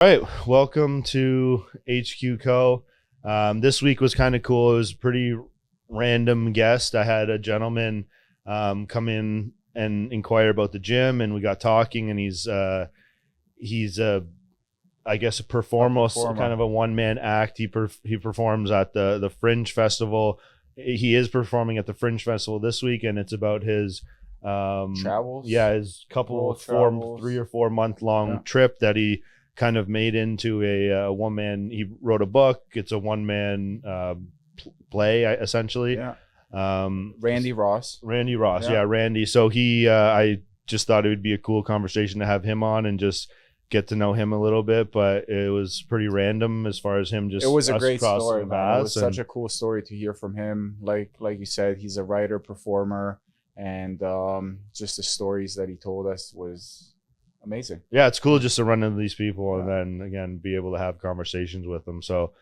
All right, welcome to HQCo. This week was kind of cool. It was a pretty random guest. I had a gentleman come in and inquire about the gym, and we got talking. And he's I guess a performer, kind of a one-man act. He performs at the Fringe Festival. He is performing at the Fringe Festival this week, and it's about his travels. Yeah, his couple of 3 or 4 month long trip that he kind of made into a one man. He wrote a book. It's a one man play essentially. Yeah. Randy Ross. Yeah, Randy. So I just thought it would be a cool conversation to have him on and just get to know him a little bit. But it was pretty random as far as him. Just it was a great story, man. It was such a cool story to hear from him. Like you said, he's a writer, performer, and just the stories that he told us was amazing. Yeah, it's cool just to run into these people and then again be able to have conversations with them. So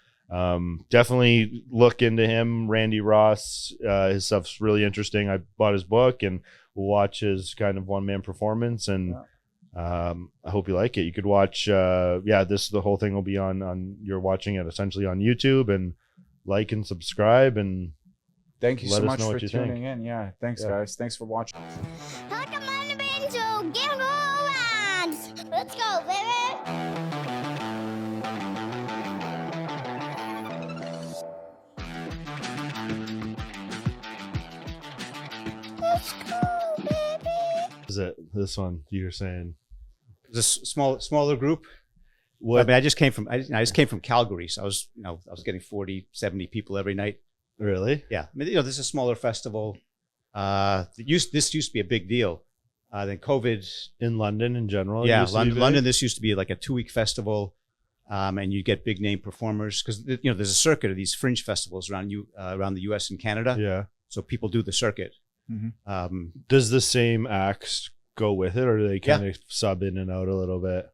definitely look into him, Randy Ross. His stuff's really interesting. I bought his book and we'll watch his kind of one-man performance, and I hope you like it. You could watch the whole thing will be on you're watching it essentially on YouTube, and like and subscribe, and thank you so much for tuning in. Yeah, thanks guys. Thanks for watching. Let's go, baby! Let's go, baby! Is it this one you're saying? It's a smaller group. What? I mean, I just came from Calgary, so I was getting 40, 70 people every night. Really? Yeah. I mean, this is a smaller festival. This used to be a big deal. Then COVID in London in general. Yeah, London. This used to be like a 2-week festival, and you get big name performers because there's a circuit of these fringe festivals around the U.S. and Canada. Yeah, so people do the circuit. Mm-hmm. Does the same acts go with it, or do they kind of sub in and out a little bit?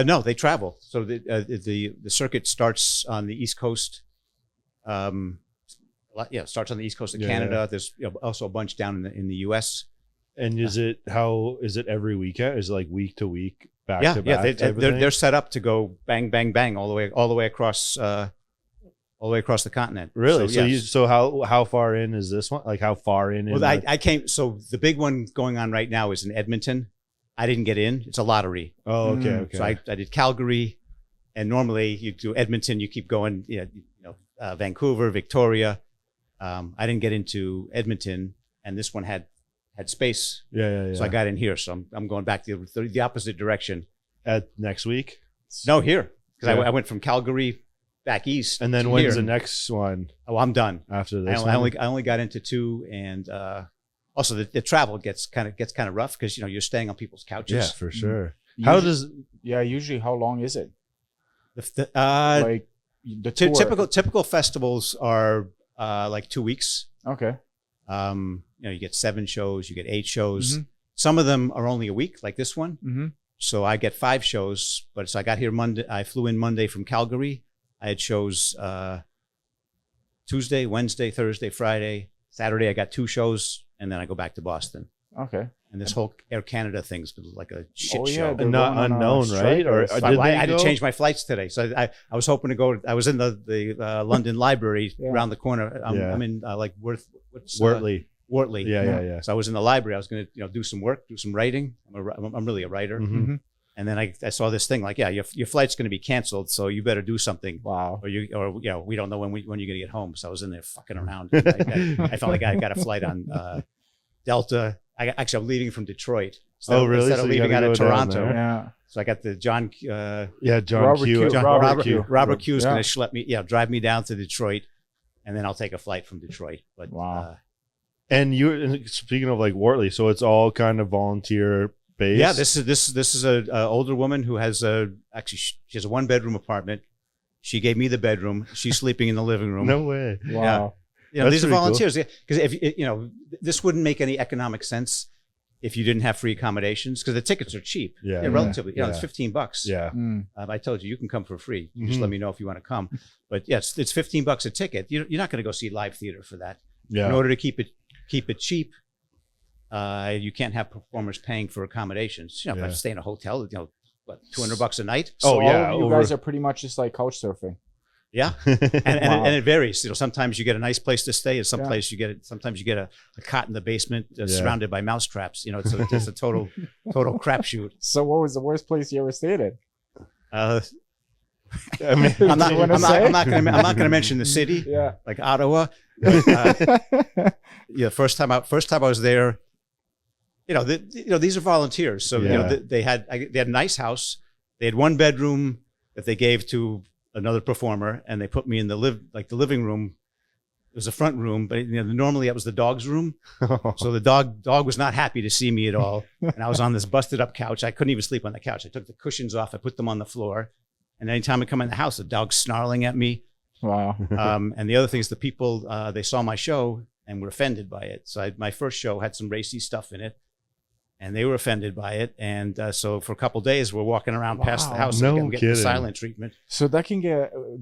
No, they travel. So the circuit starts on the East Coast. It starts on the East Coast of Canada. Yeah. There's also a bunch down in the U.S. And is it every weekend? Is it like week to week, back to back? Yeah, they're set up to go bang, bang, bang all the way across the continent. Really? So how far in is this one? Like how far in? Well, I came. So the big one going on right now is in Edmonton. I didn't get in. It's a lottery. Oh, okay. So I did Calgary, and normally you do Edmonton. You keep going. Vancouver, Victoria. I didn't get into Edmonton, and this one had space. Yeah. So I got in here. So I'm going back the opposite direction. At next week? No, here. Because I went from Calgary back east. And then when's the next one? Oh, I'm done. After this I only got into 2, and also the travel gets kind of rough because you're staying on people's couches. Yeah, for sure. Usually how long is it? Like the typical festivals are like 2 weeks. Okay. You get 7 shows, you get 8 shows. Mm-hmm. Some of them are only a week, like this one. Mm-hmm. So I get 5 shows. But so I got here Monday. I flew in Monday from Calgary. I had shows Tuesday, Wednesday, Thursday, Friday, Saturday. I got 2 shows, and then I go back to Boston. Okay. And this whole Air Canada thing's been like a shit show. And not unknown, right? Or I had to change my flights today. So I was hoping to go. I was in the London Library around the corner. I'm in Wortley. Wortley. Yeah. So I was in the library. I was going to do some work, do some writing. I'm really a writer. Mm-hmm. And then I saw this thing like, your flight's going to be canceled, so you better do something. Wow. Or we don't know when you're going to get home. So I was in there fucking around. I felt like I got a flight on Delta. I'm leaving from Detroit. So really? Instead of leaving out of Toronto. Yeah. So I got the John Q. Robert Q is going to schlep me, drive me down to Detroit, and then I'll take a flight from Detroit. But wow. And speaking of like Wortley, so it's all kind of volunteer based. Yeah, this is a older woman who has she has a 1-bedroom apartment. She gave me the bedroom. She's sleeping in the living room. No way. Wow. Yeah. These are volunteers because if this wouldn't make any economic sense if you didn't have free accommodations, because the tickets are cheap. Yeah. They're relatively, it's $15. Yeah. I told you can come for free. You just let me know if you want to come. But it's $15 a ticket. You're not going to go see live theater for that. Yeah. In order to keep it cheap, you can't have performers paying for accommodations. If I stay in a hotel, what, $200 a night. So Oh, yeah, all of you over- guys are pretty much just like couch surfing. Yeah, and Wow. it varies. Sometimes you get a nice place to stay, and sometimes Yeah. sometimes you get a cot in the basement Yeah. surrounded by mouse traps. It's a total crapshoot. So what was the worst place you ever stayed in? Uh, I mean, I'm not. you wanna I'm not, say? I'm not going to mention the city, Yeah. like Ottawa. Yeah, first time I was there. These are volunteers, so Yeah. they had a nice house. They had one bedroom that they gave to another performer, and they put me in the living room. It was a front room, but normally that was the dog's room. So the dog was not happy to see me at all, and I was on this busted up couch. I couldn't even sleep on the couch. I took the cushions off. I put them on the floor, and anytime I come in the house, the dog's snarling at me. Wow. And the other thing is the people, they saw my show and were offended by it. So my first show had some racy stuff in it, and they were offended by it. And so for a couple of days, we're walking around past the Wow. house. No I'm getting the kidding. silent treatment. So that can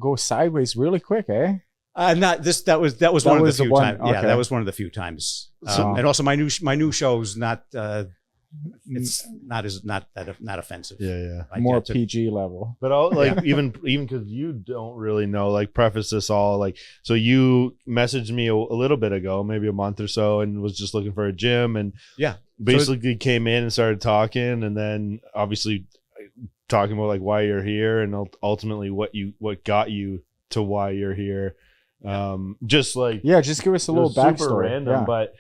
go sideways really quick, eh? Not this. That was one was of the the few one, times. Yeah, okay. that was one of the few times. So- And also my new show's not. It's not offensive. yeah. More I took- PG level. But I'll even because you don't really know, like preface this all like, so you messaged me a little bit ago, maybe a month or so, and was just looking for a gym, and Yeah. basically came in and started talking, and then obviously talking about like why you're here, and ultimately what got you to why you're here. Just like Yeah, just give us a little super backstory. random, Yeah. but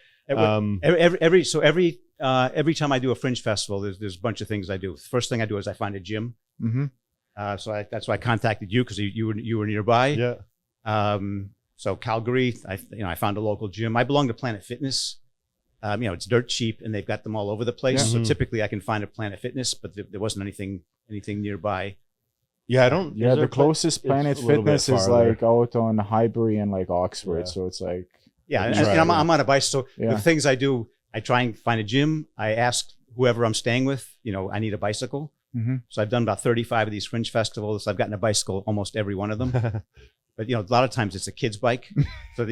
every time I do a fringe festival, there's a bunch of things I do. First thing I do is I find a gym. Mhm. That's why I contacted you, because you were nearby. yeah, So Calgary, I found a local gym. I belong to Planet Fitness. It's dirt cheap, and they've got them all over the place. Yeah. So Mhm. typically I can find a Planet Fitness, but there wasn't anything nearby. yeah. I don't. Yeah, is the there- closest it's Planet a little bit Fitness is farther. like out on Highbury and like Oxford. Yeah. So it's like, Yeah, and, Right. and I'm on a bicycle. So Yeah. the things I do, I try and find a gym. I ask whoever I'm staying with, I need a bicycle. Mhm. So I've done about 35 of these fringe festivals. I've gotten a bicycle almost every one of them. But a lot of times it's a kid's bike. So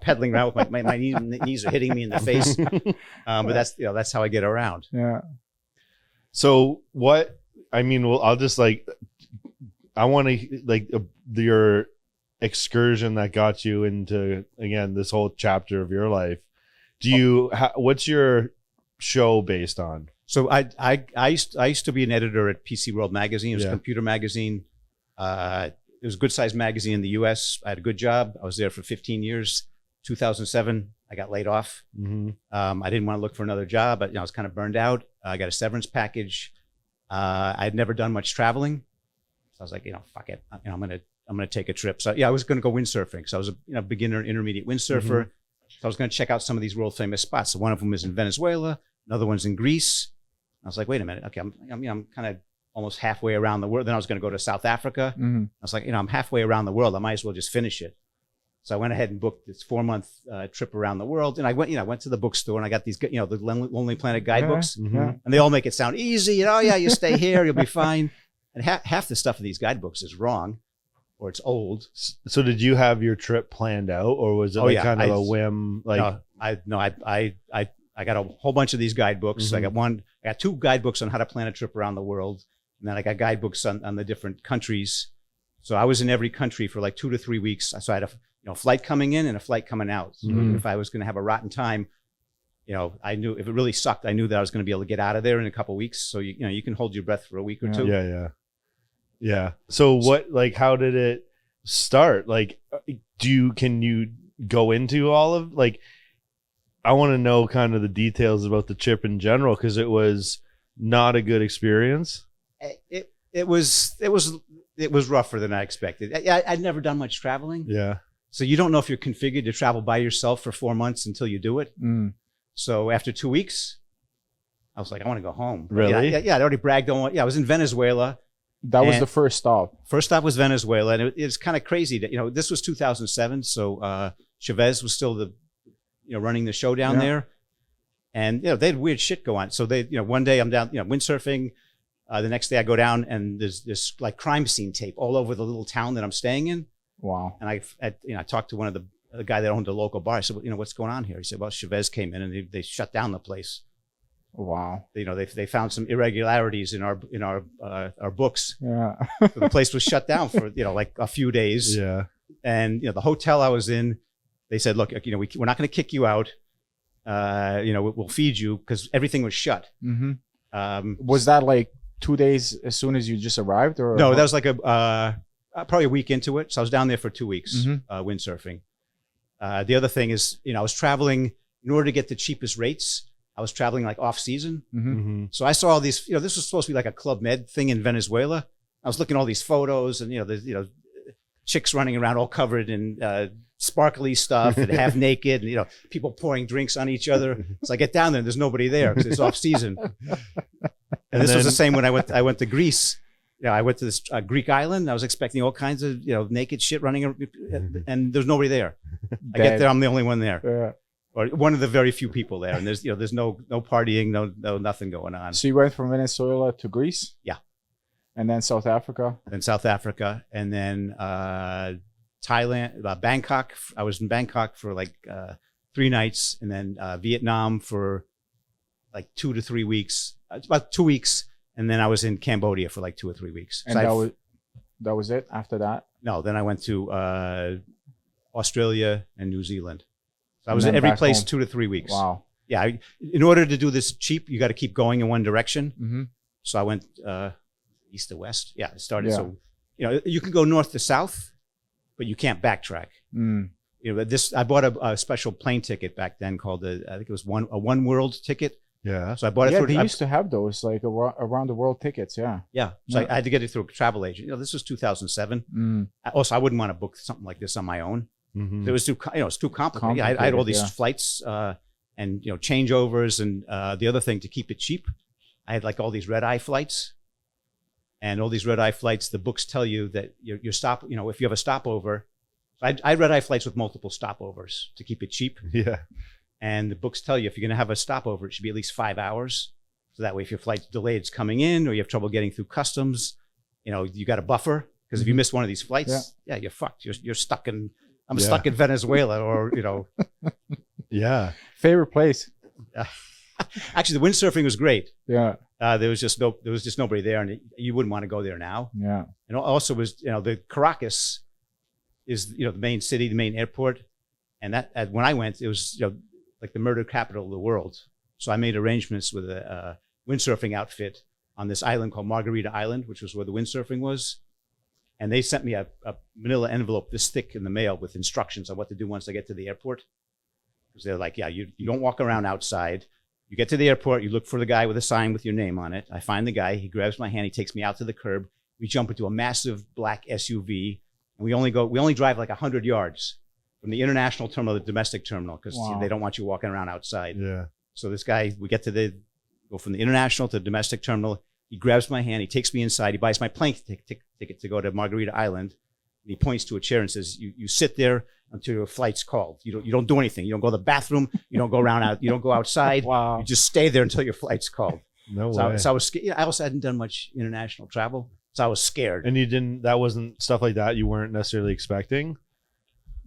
pedaling around with my knees are hitting me in the face. But that's how I get around. yeah. So what? I mean, well, I'll just I want to your excursion that got you into again this whole chapter of your life. Do you? What's your show based on? So I used to be an editor at PC World magazine. It was Yeah. a computer magazine. It was a good sized magazine in the U.S. I had a good job. I was there for 15 years. 2007, I got laid off. Mm-hmm. I didn't want to look for another job, but I was kind of burned out. I got a severance package. I had never done much traveling, so I was like, fuck it. I'm gonna take a trip. So I was gonna go windsurfing. So I was a beginner, intermediate windsurfer. So I was gonna check out some of these world famous spots. So one of them is in Venezuela. Another one's in Greece. I was like, wait a minute. Okay, I'm kind of almost halfway around the world. Then I was gonna go to South Africa. Mhm. I was like, I'm halfway around the world. I might as well just finish it. So I went ahead and booked this 4-month trip around the world. And I went to the bookstore and I got these, the Lonely Planet guidebooks. Yeah. And they all make it sound easy. Oh yeah, you stay here, you'll be fine. And half the stuff in these guidebooks is wrong, or it's old. So did you have your trip planned out, or was it kind of a whim? I got a whole bunch of these guidebooks. Mhm. I got 2 guidebooks on how to plan a trip around the world. And then I got guidebooks on the different countries. So I was in every country for like 2 to 3 weeks. So I had a flight coming in and a flight coming out. So Mhm. if I was going to have a rotten time, I knew if it really sucked, I knew that I was going to be able to get out of there in a couple of weeks. So you can hold your breath for a week or Yeah. two. Yeah. So what? How did it start? Can you go into all of I want to know kind of the details about the trip in general, because it was not a good experience. It was rougher than I expected. I'd never done much traveling. Yeah. So you don't know if you're configured to travel by yourself for 4 months until you do it. Mm. So after 2 weeks, I was like, I want to go home. Really? Yeah, I'd already bragged on. I was in Venezuela. That was And- the first stop. First stop was Venezuela, and it's kind of crazy that this was 2007. So Chavez was still running the show down Yeah. there, and they had weird shit go on. So they one day I'm down windsurfing. The next day I go down and there's this crime scene tape all over the little town that I'm staying in. Wow. And I talked to one of the guy that owned the local bar. I said, what's going on here? He said, well, Chavez came in and they shut down the place. Wow. You know, they found some irregularities in our books. Yeah. The place was shut down for, you know, like a few days. Yeah. And, you know, the hotel I was in, they said, look, you know, we're not going to kick you out. You know, we'll feed you because everything was shut. Mm-hmm. Was that like 2 days as soon as you just arrived, or no? That was like probably a week into it. So I was down there for 2 weeks, Mhm. windsurfing. The other thing is, you know, I was traveling in order to get the cheapest rates. I was traveling like off season. Mm-hmm. So I saw all these, you know, this was supposed to be like a Club Med thing in Venezuela. I was looking at all these photos and, you know, there's, you know, chicks running around all covered in sparkly stuff and half naked, and, you know, people pouring drinks on each other. So I get down there and there's nobody there because it's off season. And this was the same when I went to Greece. You know, I went to this Greek island. I was expecting all kinds of, you know, naked shit running around, and there's nobody there. I get there, I'm the only one there. Yeah. Or one of the very few people there, and there's, you know, there's no partying, no nothing going on. So you went from Venezuela to Greece? Yeah. And then South Africa? Then South Africa, and then Thailand, Bangkok. I was in Bangkok for like 3 nights, and then Vietnam for like 2 to 3 weeks. It's about 2 weeks, and then I was in Cambodia for like 2 or 3 weeks. And So that was it after that? no, then I went to Australia and New Zealand. So I was And in then every back place home. 2 to 3 weeks. Wow. Yeah, in order to do this cheap, you got to keep going in one direction. Mm-hmm. So I went east to west. Yeah, it started. Yeah. So, you know, you can go north to south, but you can't backtrack. Mm. You know, I bought a special plane ticket back then called I think it was a one world ticket. Yeah. So I bought it Yeah, through. they used to have those like around the world tickets. Yeah. Yeah. So Yeah. I had to get it through a travel agent. You know, this was 2007. Mm. Also, I wouldn't want to book something like this on my own. Mm-hmm. It was too, you know, it's too complicated. I had all these Yeah. flights and, you know, changeovers, and the other thing to keep it cheap, I had like all these red eye flights, and all these red eye flights. The books tell you that your stop, you know, if you have a stopover. I red eye flights with multiple stopovers to keep it cheap, Yeah. and the books tell you if you're going to have a stopover, it should be at least 5 hours. So that way, if your flight's delayed, it's coming in, or you have trouble getting through customs, you know, you got a buffer, because if you miss one of these flights, yeah, you're fucked. You're stuck in. I'm stuck in Venezuela, or, you know. Yeah. Favorite place? Actually, the windsurfing was great. Yeah. There was just nobody there, and you wouldn't want to go there now. Yeah. And also was, you know, the Caracas is, you know, the main city, the main airport, and that when I went, it was, you know, like the murder capital of the world. So I made arrangements with a windsurfing outfit on this island called Margarita Island, which was where the windsurfing was. And they sent me a manila envelope this thick in the mail with instructions on what to do once I get to the airport. Because they're like, yeah, you don't walk around outside. You get to the airport, you look for the guy with a sign with your name on it. I find the guy, he grabs my hand, he takes me out to the curb. We jump into a massive black SUV, and we only drive like 100 yards from the international terminal to the domestic terminal, because they don't want you walking around outside. Yeah. So this guy, we go from the international to the domestic terminal. He grabs my hand, he takes me inside, he buys my plane ticket to go to Margarita Island. And he points to a chair and says, you sit there until your flight's called. You don't do anything. You don't go to the bathroom. You don't go you don't go outside. Wow. You just stay there until your flight's called. No So, way. so I was scared. I also hadn't done much international travel, so I was scared. And that wasn't stuff like that you weren't necessarily expecting?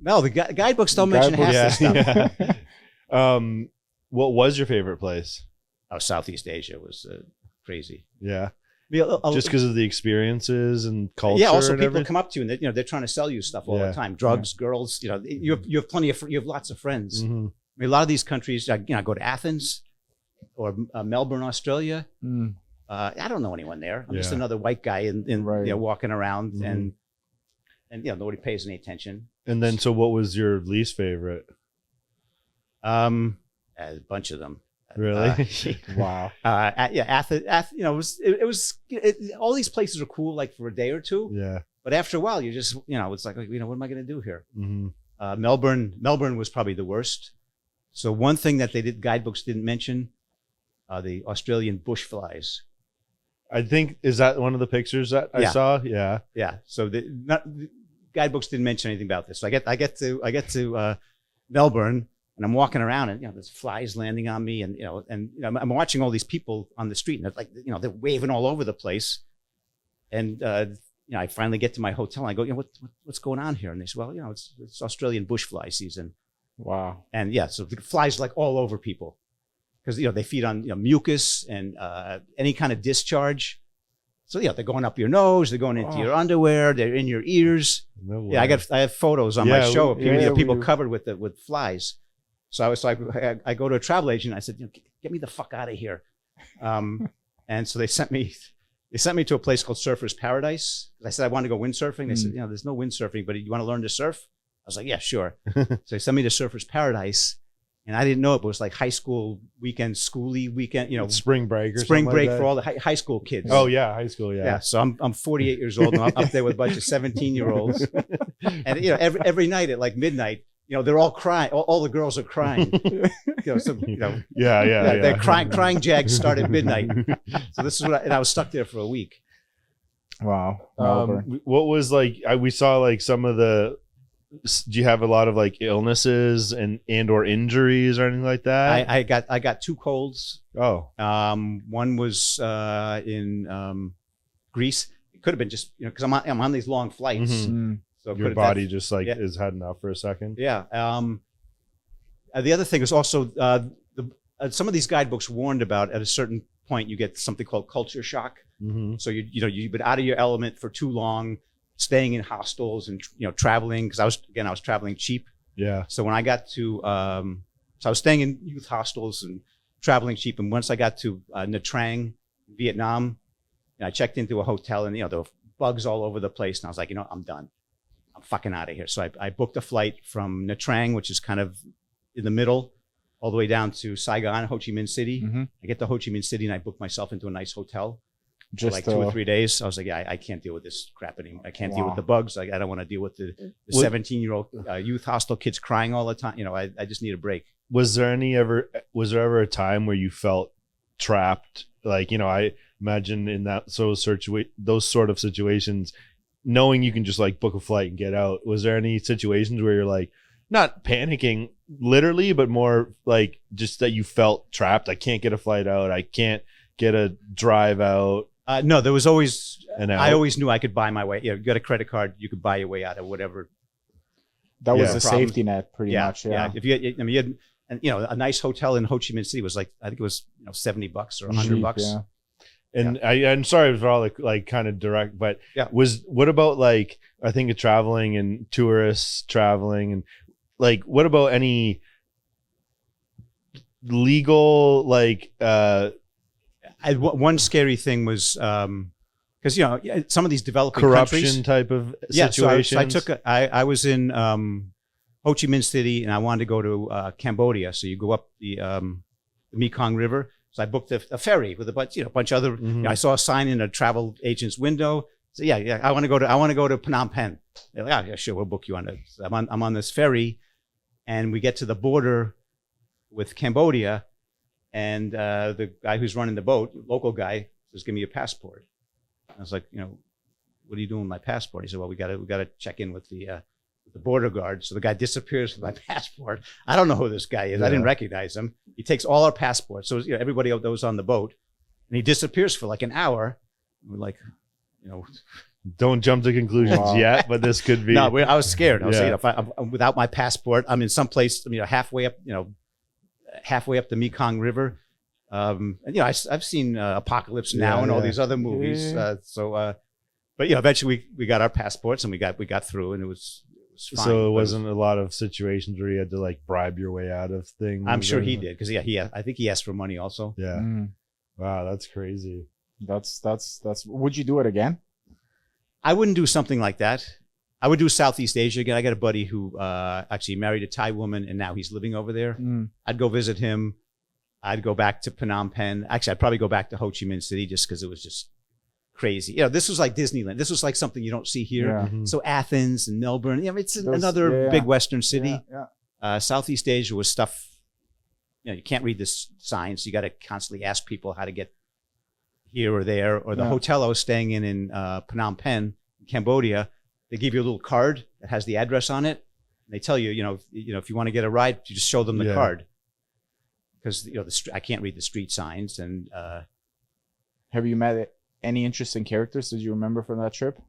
No, the guidebooks don't mention half this stuff. Yeah. What was your favorite place? Oh, Southeast Asia was crazy. Yeah. Yeah, Just because of the experiences and culture. Yeah. Also, and people everything? come up to you and they're trying to sell you stuff all Yeah. the time. Drugs, girls. You know, you have plenty of you have lots of friends. Mhm. I mean, a lot of these countries. You know, I go to Athens or Melbourne, Australia. Mm. I don't know anyone there. I'm just Yeah. another white guy in Right. you know, walking around, Mhm. and you know, nobody pays any attention. And then, so what was your least favorite? A bunch of them. Really? Wow. Yeah, Athens. You know, all these places are cool, like for a day or two. Yeah. But after a while, you just, you know, it's like, you know, what am I going to do here? Mm-hmm. Melbourne was probably the worst. So one thing that guidebooks didn't mention, the Australian bush flies. I think, is that one of the pictures that I Yeah. saw? Yeah. Yeah. So the guidebooks didn't mention anything about this. So I get to Melbourne, and I'm walking around, and you know, there's flies landing on me, and you know, I'm watching all these people on the street, and they're like, you know, they're waving all over the place, and you know, I finally get to my hotel, and I go, you know, what's going on here? And they say, well, you know, it's Australian bush fly season. Wow. And yeah, so the flies like all over people, because they feed on mucus and any kind of discharge. So they're going up your nose, they're going into your underwear, they're in your ears. No Yeah, way. I have photos on my show of people we- covered with flies. So I was like, I go to a travel agent. I said, get me the fuck out of here. And so they sent me to a place called Surfers Paradise. I said I wanted to go windsurfing. They said, there's no windsurfing, but you want to learn to surf? I was like, yeah, sure. So they sent me to Surfers Paradise, and I didn't know it, but it was like high school weekend, schooly weekend, spring break or spring something break like for that. all the high school kids. Oh yeah, high school. Yeah. Yeah. So I'm 48 years old, and I'm up there with a bunch of 17-year-olds, and every night at like midnight, they're all crying. All the girls are crying. Yeah. They're crying jags start at midnight. So this is and I was stuck there for a week. Wow. Melbourne. What was like? We saw like some of the. Do you have a lot of like illnesses and or injuries or anything like that? I got 2 colds. Oh, One was in Greece. It could have been just because I'm on these long flights. Mhm. So your could- body that- just like yeah. is had enough for a second. Yeah. The other thing is also some of these guidebooks warned about at a certain point you get something called culture shock. Mm-hmm. So you've been out of your element for too long, staying in hostels and traveling because I was traveling cheap. Yeah. So when I got to so I was staying in youth hostels and traveling cheap, and once I got to Nha Trang, Vietnam, and I checked into a hotel, and there were bugs all over the place, and I was like, I'm done. I'm fucking out of here. So I booked a flight from Nha Trang, which is kind of in the middle, all the way down to Saigon, Ho Chi Minh City. Mhm. I get to Ho Chi Minh City, and I booked myself into a nice hotel for Just like 2 or 3 days. I was like, I can't deal with this crap anymore. I can't deal with Wow. the bugs. I don't want to deal with the What- 17-year-old youth hostel kids crying all the time. I just need a break. Was there ever a time where you felt trapped? Like, I imagine in those sort of situations, knowing you can just like book a flight and get out. Was there any situations where you're like not panicking literally, but more like just that you felt trapped? I can't get a flight out. I can't get a drive out. No, there was always. And out. I always knew I could buy my way. You got a credit card, you could buy your way out of whatever. That was Yeah. the Problem. safety net, pretty much. Yeah. If you had, a nice hotel in Ho Chi Minh City was like I think it was $70 or $100. Yeah. And I'm sorry for all like kind of direct, but Yeah. what about like I think of traveling and tourists traveling and like what about any legal like One scary thing was because some of these developing corruption countries, type of yeah. situations? So I was in Ho Chi Minh City, and I wanted to go to Cambodia. So you go up the Mekong River. So I booked a ferry with a bunch of other. Mhm. I saw a sign in a travel agent's window. So yeah, I want to go to Phnom Penh. They're like, yeah, sure, we'll book you on it. So I'm on this ferry, and we get to the border with Cambodia, and the guy who's running the boat, local guy, says, "Give me your passport." I was like, what are you doing with my passport? He said, "Well, we got to check in with the border guard." So the guy disappears with my passport. I don't know who this guy is. I didn't Yeah. recognize him. He takes all our passports. So everybody that was on the boat, and he disappears for like an hour. We're like, Don't jump to conclusions Wow. yet, but this could be. no, I was scared. I was Yeah. if I'm without my passport, I'm in some place, halfway up the Mekong River. And I've seen Apocalypse Now Yeah, and all yeah. these other movies. Yeah. But eventually we got our passports and we got through, and it was fine. So it But wasn't a lot of situations where you had to like bribe your way out of things. I'm sure he or- did because I think he asked for money also. Yeah. Mm. Wow, that's crazy. That's. Would you do it again? I wouldn't do something like that. I would do Southeast Asia again. I got a buddy who actually married a Thai woman, and now he's living over there. Mm. I'd go visit him. I'd go back to Phnom Penh. Actually, I'd probably go back to Ho Chi Minh City just because it was just crazy. This was like Disneyland. This was like something you don't see here. Yeah. Mhm. So Athens and Melbourne, it's Those- another yeah. big Western city. Yeah. Southeast Asia was stuff. You can't read this signs. You got to constantly ask people how to get here or there. Or the Yeah. hotel I was staying in Phnom Penh, Cambodia, they give you a little card that has the address on it. And they tell you, if you want to get a ride, you just show them the Yeah. card. Because I can't read the street signs, and Have you met any interesting characters? Did you remember from that trip?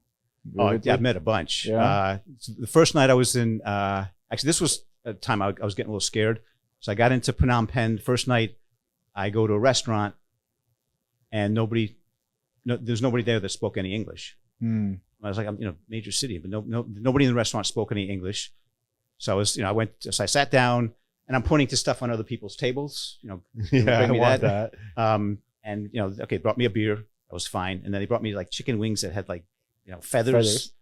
I've met a bunch. Yeah. So the first night I was in, actually this was a time I was getting a little scared. So I got into Phnom Penh. First night, I go to a restaurant and there's nobody there that spoke any English. Hmm. I was like, I'm, major city, but nobody in the restaurant spoke any English. So I was, I sat down and I'm pointing to stuff on other people's tables, Yeah, I bring me want that. and okay, brought me a beer. That was fine. And then they brought me like chicken wings that had like, feathers.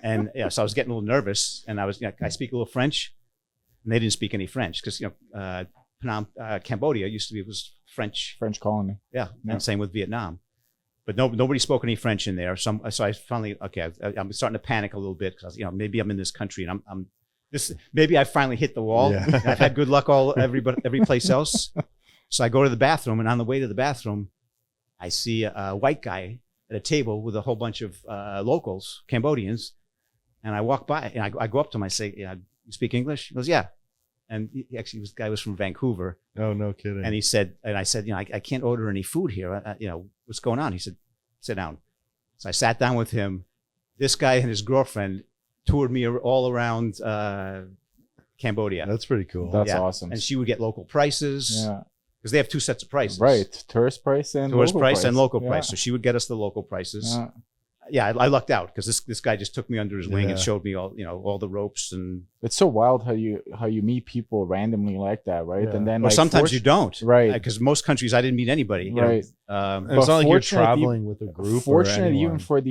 And so I was getting a little nervous, and I speak a little French, and they didn't speak any French because, Cambodia was French. French colony. Yeah. And same with Vietnam. But nobody spoke any French in there. So I finally, I'm starting to panic a little bit because, maybe I'm in this country and maybe I finally hit the wall. Yeah. And I've had good luck every place else. So I go to the bathroom, and on the way to the bathroom, I see a white guy at a table with a whole bunch of locals, Cambodians. And I walk by and I go up to him. I say, "You speak English?" He goes, "Yeah." And this guy was from Vancouver. Oh, no kidding. And I said, I can't order any food here. What's going on? He said, "Sit down." So I sat down with him. This guy and his girlfriend toured me all around Cambodia. That's pretty cool. That's awesome. And she would get local prices. Yeah. Because they have two sets of prices. Right. Tourist price and tourist local price and local Yeah. price. So she would get us the local prices. Yeah. I lucked out because this guy just took me under his wing and Yeah. showed me all the ropes and. It's so wild how you meet people randomly like that, right? Yeah. And then Or sometimes you don't, Right. Because most countries I didn't meet anybody, Right. And it's But not like you're fortunate traveling with a group. Fortunate or even for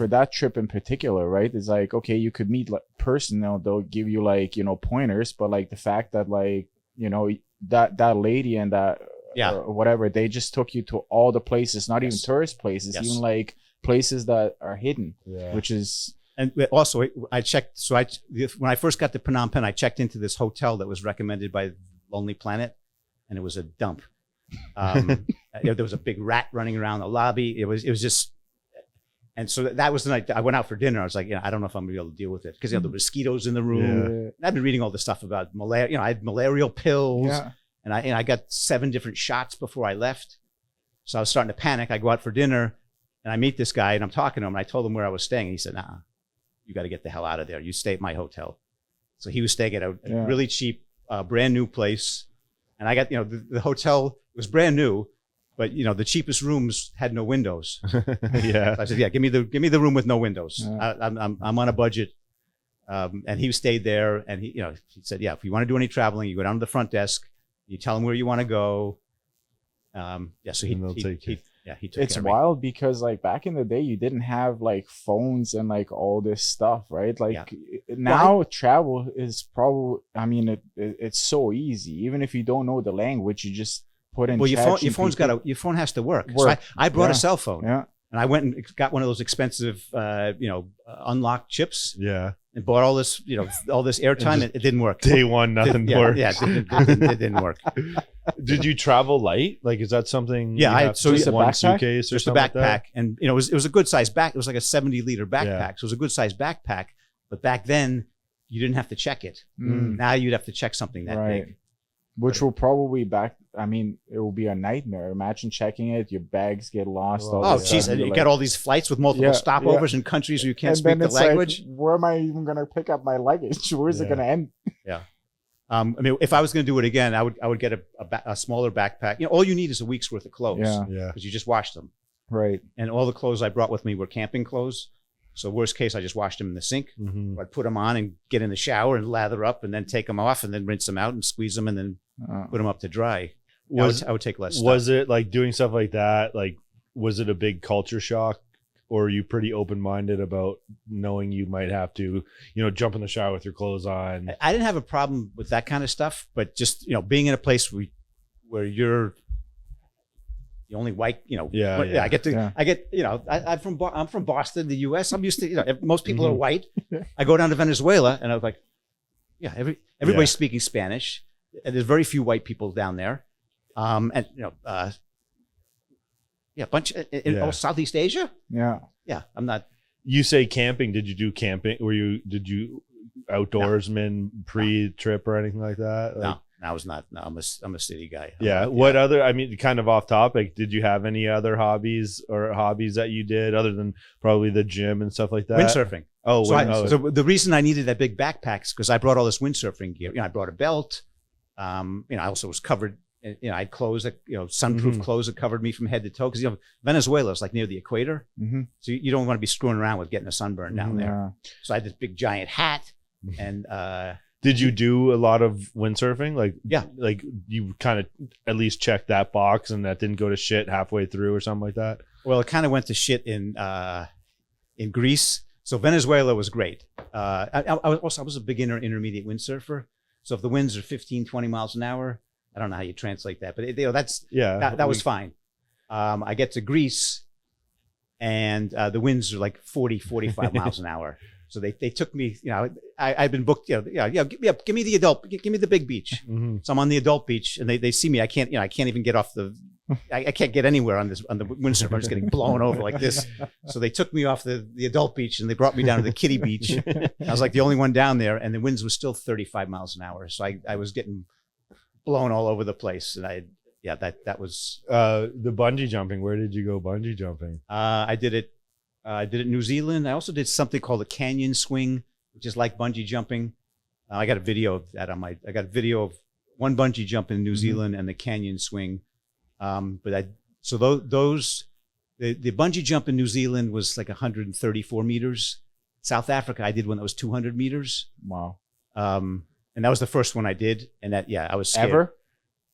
that trip in particular, right? It's like, okay, you could meet like person, they'll give you like, pointers, but like the fact that like, that lady and that or whatever, they just took you to all the places, not even tourist places, even like places that are hidden, which is. And also, I checked. So when I first got to Phnom Penh, I checked into this hotel that was recommended by Lonely Planet, and it was a dump. There was a big rat running around the lobby. It was just, and so that was the night I went out for dinner. I was like, I don't know if I'm gonna be able to deal with it because the mosquitoes in the room. Yeah. And I've been reading all this stuff about malaria. I had malarial pills, Yeah. and I got 7 different shots before I left. So I was starting to panic. I go out for dinner, and I meet this guy, and I'm talking to him. And I told him where I was staying, and he said, "Nah, you got to get the hell out of there. You stay at my hotel." So he was staying at a really cheap, brand new place. And I got, the hotel was brand new, but the cheapest rooms had no windows. Yeah. So I said, give me the room with no windows. I'm on a budget. And he stayed there, and he said, if you want to do any traveling, you go down to the front desk, you tell him where you want to go. So he took It's care of me. wild because like back in the day you didn't have like phones and like all this stuff, right? Like now travel is probably, it's so easy. Even if you don't know the language, you just put in your phone has to work. So I brought a cell phone. Yeah. And I went and got one of those expensive unlocked chips. Yeah. And bought all this, all this airtime. It didn't work. Day one, nothing worked. Yeah, it didn't work. Did you travel light? Like, is that something? Yeah, so just a one backpack? suitcase or Just a something like backpack, that? and it was a good size back. It was like a 70-liter backpack, so it was a good size backpack. But back then, you didn't have to check it. Now you'd have to check something that big. Which will probably it will be a nightmare. Imagine checking it, your bags get lost. Oh, geez, and you get all these flights with multiple stopovers in countries where you can't speak the language. Like, where am I even going to pick up my luggage? Where's it going to end? Yeah. If I was going to do it again, I would get a smaller backpack. All you need is a week's worth of clothes. Yeah. Because you just wash them. Right. And all the clothes I brought with me were camping clothes. So worst case, I just washed them in the sink. Mm-hmm. I'd put them on and get in the shower and lather up and then take them off and then rinse them out and squeeze them and then put them up to dry. I would take less stuff. Was it like doing stuff like that? Like, was it a big culture shock? Or are you pretty open-minded about knowing you might have to, jump in the shower with your clothes on? I didn't have a problem with that kind of stuff, but just, being in a place where you're the only white, I'm from Boston, the US. I'm used to, most people are white. I go down to Venezuela and I was like, everybody's speaking Spanish. And there's very few white people down there. A bunch in Southeast Asia. Yeah. Yeah. I'm not. You say camping. Did you do camping? Did you outdoorsman pre-trip or anything like that? Like, No, I was not. No, I'm a city guy. What other, kind of off topic, did you have any other hobbies that you did other than probably the gym and stuff like that? Windsurfing. Oh, so the reason I needed that big backpack is because I brought all this windsurfing gear. I brought a belt. I also was covered And, I had clothes that, sunproof clothes that covered me from head to toe. Because, Venezuela is like near the equator. Mm-hmm. So you don't want to be screwing around with getting a sunburn down there. Yeah. So I had this big giant hat. And did you do a lot of windsurfing? Like, yeah, like you kind of at least checked that box and that didn't go to shit halfway through or something like that? Well, it kind of went to shit in Greece. So Venezuela was great. I was a beginner intermediate windsurfer. So if the winds are 15, 20 miles an hour, I don't know how you translate that, but that was fine. I get to Greece and the winds are like 40, 45 miles an hour. So they took me, I've been booked, give me the adult, give me the big beach. Mm-hmm. So I'm on the adult beach and they see me. I can't even get off I can't get anywhere on the windsurf. I'm just getting blown over like this. So they took me off the adult beach and they brought me down to the kiddie beach. I was like the only one down there and the winds was still 35 miles an hour. So I was getting blown all over the place. And that was the bungee jumping. Where did you go bungee jumping? I did it in New Zealand. I also did something called a canyon swing, which is like bungee jumping. I got a video of that I got a video of one bungee jump in New Zealand and the canyon swing. The bungee jump in New Zealand was like 134 meters. South Africa, I did one that was 200 meters. Wow. And that was the first one I did. And I was scared. Ever?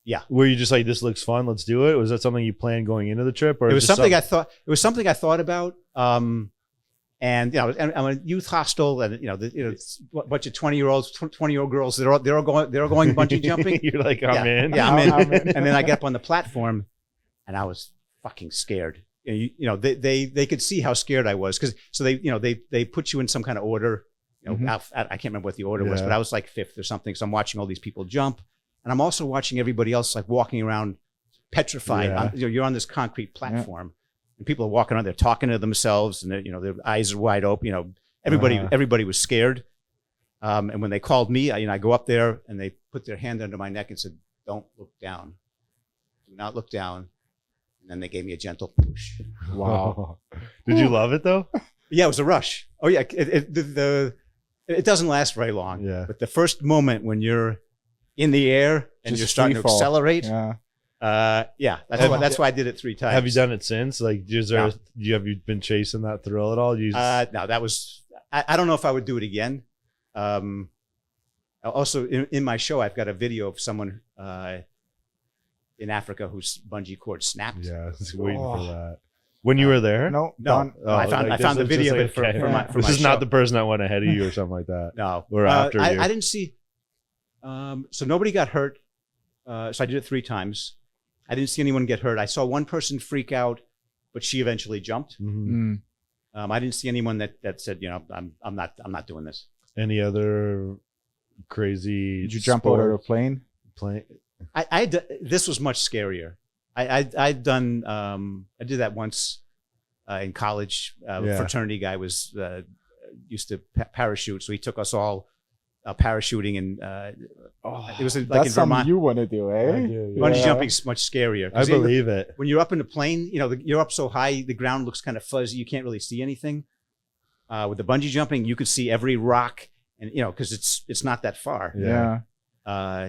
Yeah. Were you just like, this looks fun, let's do it? Was that something you planned going into the trip? Or it was something I thought about. And I'm a youth hostel, and it's a bunch of 20-year-old girls. They're all going bungee jumping. You're like, I'm in. Yeah, I'm in. And then I get up on the platform, and I was fucking scared. They could see how scared I was because they put you in some kind of order. I can't remember what the order was, but I was like fifth or something. So I'm watching all these people jump, and I'm also watching everybody else like walking around petrified. Yeah. You're on this concrete platform. Yeah. And people are walking around, they're talking to themselves, and their eyes are wide open. Everybody was scared. And when they called me, I go up there and they put their hand under my neck and said, "Don't look down. Do not look down." And then they gave me a gentle push. Wow. Did you love it though? Yeah, it was a rush. Oh yeah, it doesn't last very long. Yeah. But the first moment when you're in the air and Just you're starting to accelerate. Yeah. That's why I did it 3 times. Have you done it since? Like, have you been chasing that thrill at all? No, that was. I don't know if I would do it again. Also, in my show, I've got a video of someone in Africa whose bungee cord snapped. Yeah, I was waiting for that. When you were there? No. I found the video of it for my This is show. not the person that went ahead of you or something like that. No, or after you. I didn't see. So nobody got hurt. So I did it 3 times. I didn't see anyone get hurt. I saw one person freak out, but she eventually jumped. Mm-hmm. I didn't see anyone that said, I'm not doing this. Any other crazy? Did you jump out of a plane? This was much scarier. I did that once in college. Fraternity guy used to parachute, so he took us all parachuting, and it was like that's in something Vermont. you want to do, eh? Bungee jumping is much scarier. I believe it. When you're up in the plane, you're up so high, the ground looks kind of fuzzy. You can't really see anything. With the bungee jumping, you could see every rock, and because it's not that far. Yeah.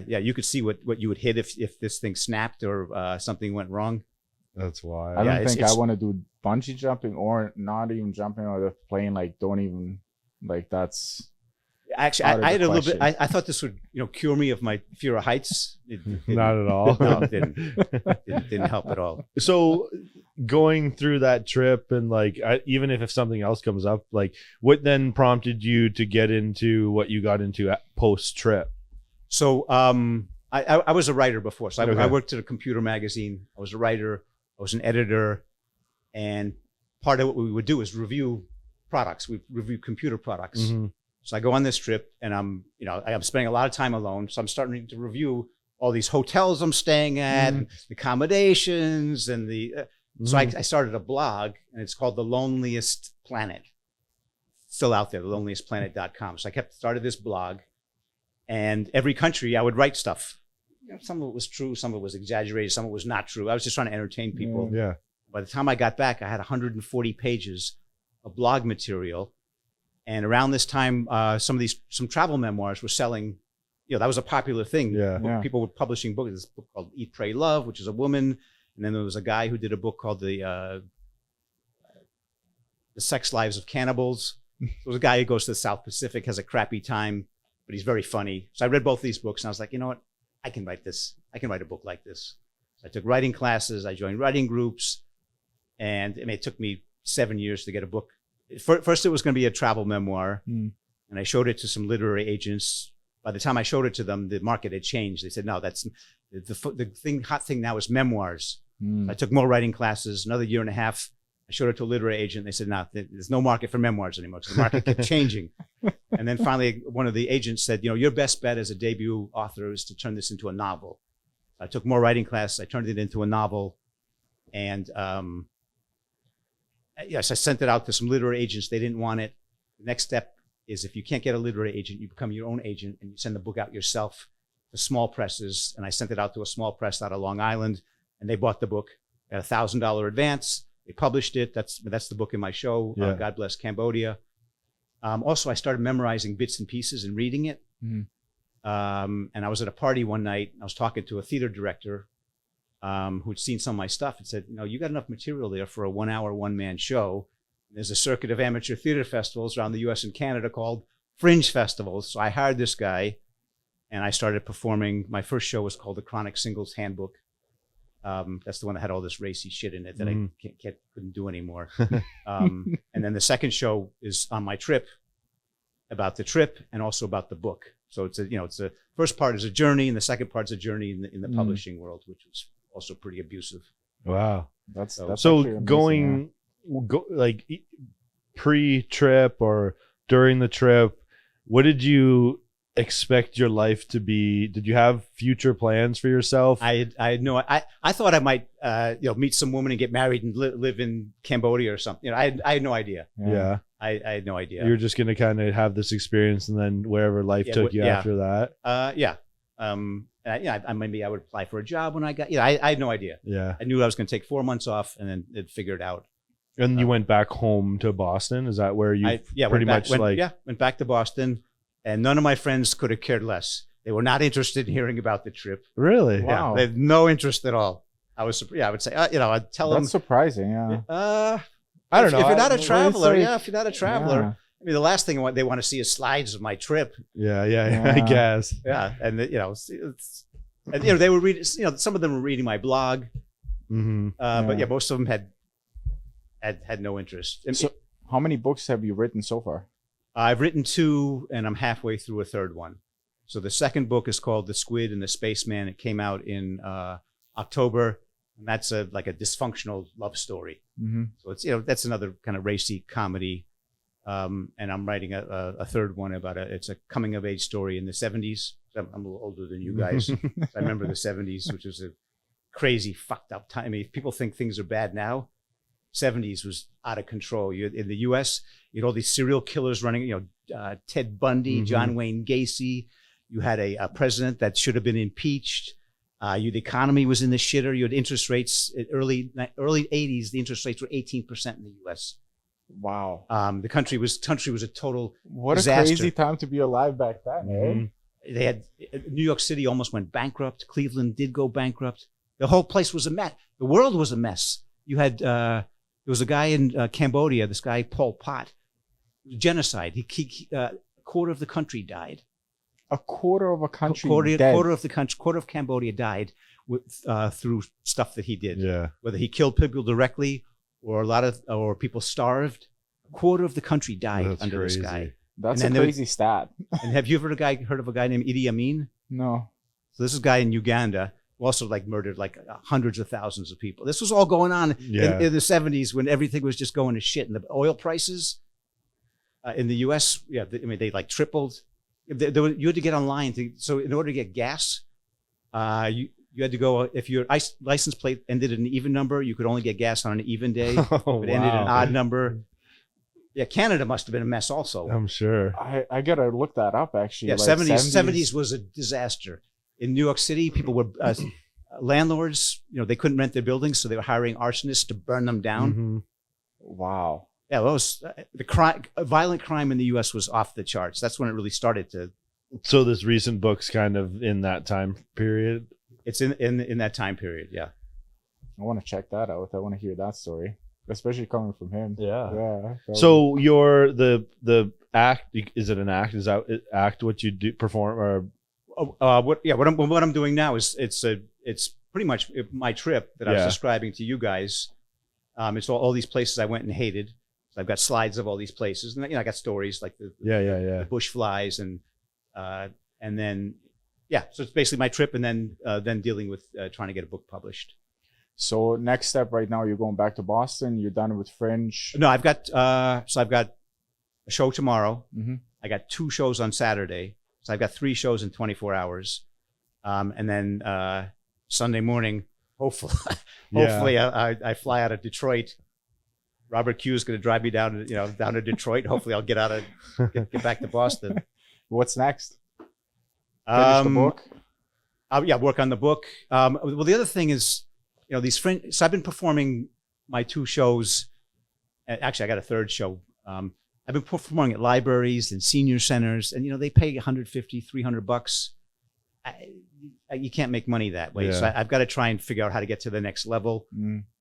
You could see what you would hit if this thing snapped or something went wrong. That's why. I don't think I want to do bungee jumping or not even jumping out of the plane. Like, don't even like that's. Actually, I had a little bit. I thought this would, cure me of my fear of heights. It not at all. No, it didn't. It didn't help at all. So, going through that trip and even if something else comes up, what then prompted you to get into what you got into post trip? So, I was a writer before. So I worked at a computer magazine. I was a writer. I was an editor, and part of what we would do is review products. We review computer products. Mm-hmm. So I go on this trip, and I'm spending a lot of time alone. So I'm starting to review all these hotels I'm staying at, and the accommodations, and So I started a blog, and it's called The Loneliest Planet. Still out there, theloneliestplanet.com. So I started this blog, and every country I would write stuff. Some of it was true, some of it was exaggerated, some of it was not true. I was just trying to entertain people. Yeah. By the time I got back, I had 140 pages of blog material. And around this time, some travel memoirs were selling that was a popular thing. Yeah. Yeah. People were publishing books. This book called Eat, Pray, Love, which is a woman. And then there was a guy who did a book called The Sex Lives of Cannibals. There was a guy who goes to the South Pacific, has a crappy time, but he's very funny. So I read both these books and I was like, you know what? I can write this. I can write a book like this. So I took writing classes. I joined writing groups. And it took me 7 years to get a book. First, it was going to be a travel memoir. And I showed it to some literary agents. By the time I showed it to them, the market had changed. They said, no, that's the hot thing now is memoirs. I took more writing classes, another year and a half. I showed it to a literary agent. They said, no, there's no market for memoirs anymore. So the market kept changing. And then finally, one of the agents said, your best bet as a debut author is to turn this into a novel. I took more writing classes. I turned it into a novel. And yes, I sent it out to some literary agents. They didn't want it. The next step is if you can't get a literary agent, you become your own agent and you send the book out yourself to small presses. And I sent it out to a small press out of Long Island, and they bought the book at $1,000 advance. They published it. That's the book in my show, God Bless Cambodia. Also, I started memorizing bits and pieces and reading it. And I was at a party one night. I was talking to a theater director who'd seen some of my stuff and said, you got enough material there for a 1 hour, one-man show. There's a circuit of amateur theater festivals around the US and Canada called Fringe Festivals. So I hired this guy and I started performing. My first show was called the Chronic Singles Handbook. That's the one that had all this racy shit in it that I couldn't do anymore. And then the second show is on my trip, about the trip and also about the book. So it's the first part is a journey and the second part is a journey in the publishing world, which was also pretty abusive. Wow. That's So actually amazing, going like pre-trip or during the trip, what did you expect your life to be? Did you have future plans for yourself? I thought I might meet some woman and get married and live in Cambodia or something. I had no idea. Yeah. I had no idea. You're just gonna kind of have this experience and then wherever life took you after that. Maybe I would apply for a job when I got. I had no idea. Yeah. I knew I was going to take 4 months off and then it'd figure it out. And you went back home to Boston. Is that where you went back to Boston, and none of my friends could have cared less. They were not interested in hearing about the trip. Really? Wow. Yeah, they had no interest at all. I would say, I'd tell them. That's surprising. Yeah. I don't know. If you're not a traveler, like, if you're not a traveler, yeah. I mean, the last thing they want to see is slides of my trip. Yeah, I guess. Yeah, and they were reading. Some of them were reading my blog, but most of them had no interest. So, how many books have you written so far? I've written 2, and I'm halfway through a third one. So the second book is called The Squid and the Spaceman. It came out in October, and that's like a dysfunctional love story. So it's that's another kind of racy comedy. And I'm writing a third one about it's a coming of age story in the 70s. I'm a little older than you guys. I remember the 70s, which was a crazy, fucked up time. I mean, if people think things are bad now, 70s was out of control. In the U.S., you had all these serial killers running. Ted Bundy, John Wayne Gacy. You had a president that should have been impeached. The economy was in the shitter. You had interest rates early 80s. The interest rates were 18% in the U.S. Wow. The country was a total What disaster. a crazy time to be alive back then, eh? They had New York City almost went bankrupt. Cleveland did go bankrupt. The whole place was a mess. The world was a mess. You had there was a guy in Cambodia. This guy Pol Pot, genocide. A quarter of the country died. A quarter of a country Quarter of Cambodia died through stuff that he did. Yeah. Whether he killed people directly or people starved. A quarter of the country died That's under crazy. this guy. That's And a then crazy stat. And have you heard of a guy named Idi Amin? No. So this is a guy in Uganda who also murdered hundreds of thousands of people. This was all going on in the 70s when everything was just going to shit. And the oil prices in the U.S., they tripled. You had to get online. So in order to get gas, you had to go, if your license plate ended in an even number, you could only get gas on an even day. If it ended in an odd number. Yeah, Canada must have been a mess also. I'm sure. I gotta look that up actually. Yeah, 70s was a disaster. In New York City, people were landlords. They couldn't rent their buildings, so they were hiring arsonists to burn them down. Wow. Yeah, violent crime in the U.S. was off the charts. That's when it really started to So this recent book's kind of in that time period. It's in that time period. Yeah. I want to check that out. I want to hear that story, especially coming from him. Yeah. So your the act, is it an act? Is that act what you do perform or? What I'm doing now is it's pretty much my trip that I was describing to you guys. It's all these places I went and hated. So I've got slides of all these places, and I got stories like the bush flies and then so it's basically my trip, and then dealing with trying to get a book published. So next step right now, you're going back to Boston. You're done with Fringe. No, I've got a show tomorrow. Mm-hmm. I got 2 shows on Saturday, so I've got 3 shows in 24 hours, and then Sunday morning, hopefully I fly out of Detroit. Robert Q is going to drive me down to Detroit. Hopefully I'll get back to Boston. What's next? Finish the book. Work on the book. Well, the other thing is, these Fringe. So I've been performing my 2 shows. Actually, I got a 3rd show. I've been performing at libraries and senior centers, and they pay $150, $300. You can't make money that way. So I've got to try and figure out how to get to the next level.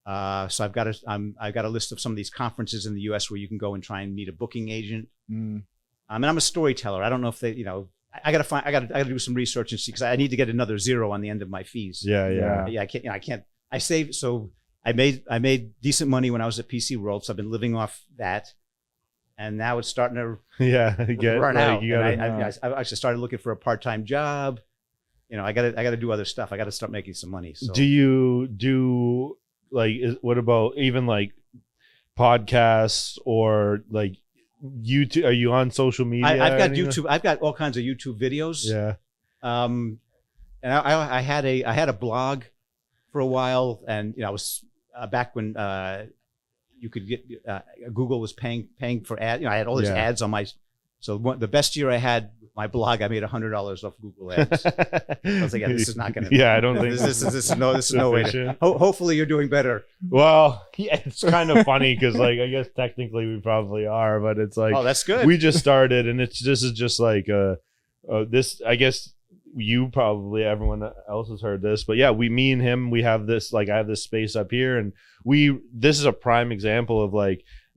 So I've got a list of some of these conferences in the U.S. where you can go and try and meet a booking agent. And I'm a storyteller. I don't know if they, I got to do some research and see, because I need to get another 0 on the end of my fees. I can't. I saved, so I made decent money when I was at PC World, so I've been living off that, and now it's starting to run out. I just started looking for a part-time job. I got to do other stuff. I got to start making some money. So. Do you do what about even like podcasts or like YouTube? Are you on social media? I've got YouTube. I've got all kinds of YouTube videos. Yeah. And I had a blog for a while, and I was back when you could get Google was paying for ads. I had all these ads on my. So the best year I had my blog, I made $100 off Google ads. I was like, this is not going to. Yeah, I don't think this is no way. Hopefully, you're doing better. Well, it's kind of funny because, I guess technically we probably are, but it's like, oh, that's good. We just started, and this is just like this. I guess you probably, everyone else has heard this, but yeah, me and him, we have this, I have this space up here, and this is a prime example of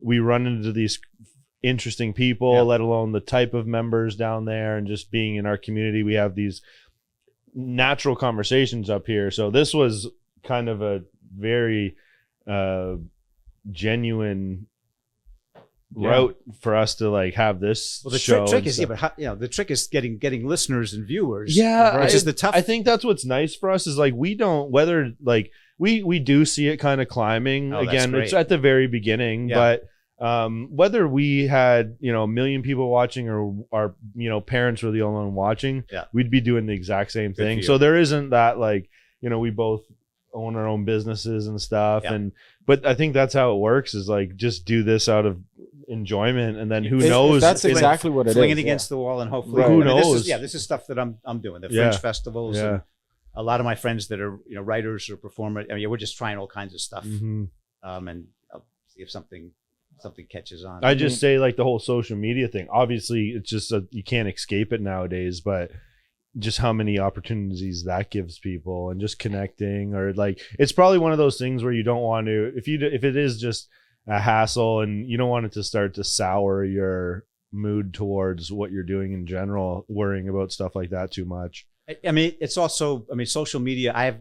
we run into these interesting people, let alone the type of members down there, and just being in our community, we have these natural conversations up here. So this was kind of a very genuine route for us to have this. Well, the show trick is the trick is getting listeners and viewers. Yeah, which is the tough. I think that's what's nice for us is we don't, whether we do see it kind of climbing. Again, it's at the very beginning, but whether we had a million people watching or our parents were the only one watching, we'd be doing the exact same thing. So there isn't that we both own our own businesses and stuff, but I think that's how it works is just do this out of enjoyment, and then who knows? That's exactly what it is. Fling it against the wall, and hopefully, who knows? This is stuff that I'm doing. The Fringe festivals. And a lot of my friends that are writers or performers. We're just trying all kinds of stuff, and I'll see if something catches on. I just say the whole social media thing. Obviously, it's just you can't escape it nowadays, but just how many opportunities that gives people, and just connecting, or it's probably one of those things where you don't want to, if it is just a hassle and you don't want it to start to sour your mood towards what you're doing in general, worrying about stuff like that too much. It's also, social media. I have,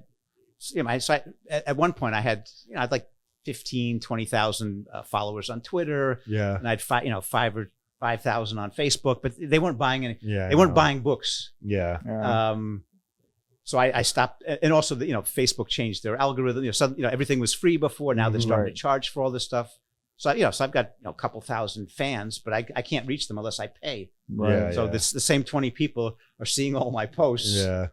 at one point I had 15,000-20,000 followers on Twitter. Yeah. And I had 5,000 on Facebook, but they weren't buying any. Yeah. They weren't buying books. Yeah. So I stopped, and also Facebook changed their algorithm. Everything was free before. Now they're starting to charge for all this stuff. So so I've got a couple thousand fans, but I can't reach them unless I pay. Right. So the same 20 people are seeing all my posts. Yeah.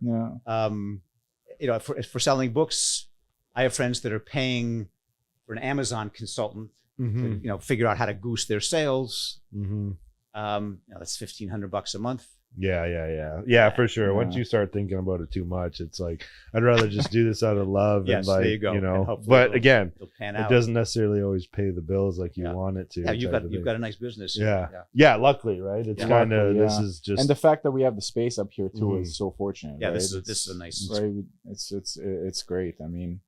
For selling books, I have friends that are paying for an Amazon consultant to figure out how to goose their sales. That's $1,500 a month. Yeah, for sure. Once Yeah. you start thinking about it too much, it's like I'd rather just do this out of love. Yes, and like, there you go. And know. hopefully But again, it'll pan it out. doesn't necessarily always pay the bills like you Yeah. want it to. Yeah, you've type got of you've thing. got a nice business. Yeah. Luckily, right? It's Yeah. kind of Luckily, this yeah. is just And the fact that we have the space up here too Mhm. is so fortunate. Yeah, right? this is a nice. right. It's great. I mean,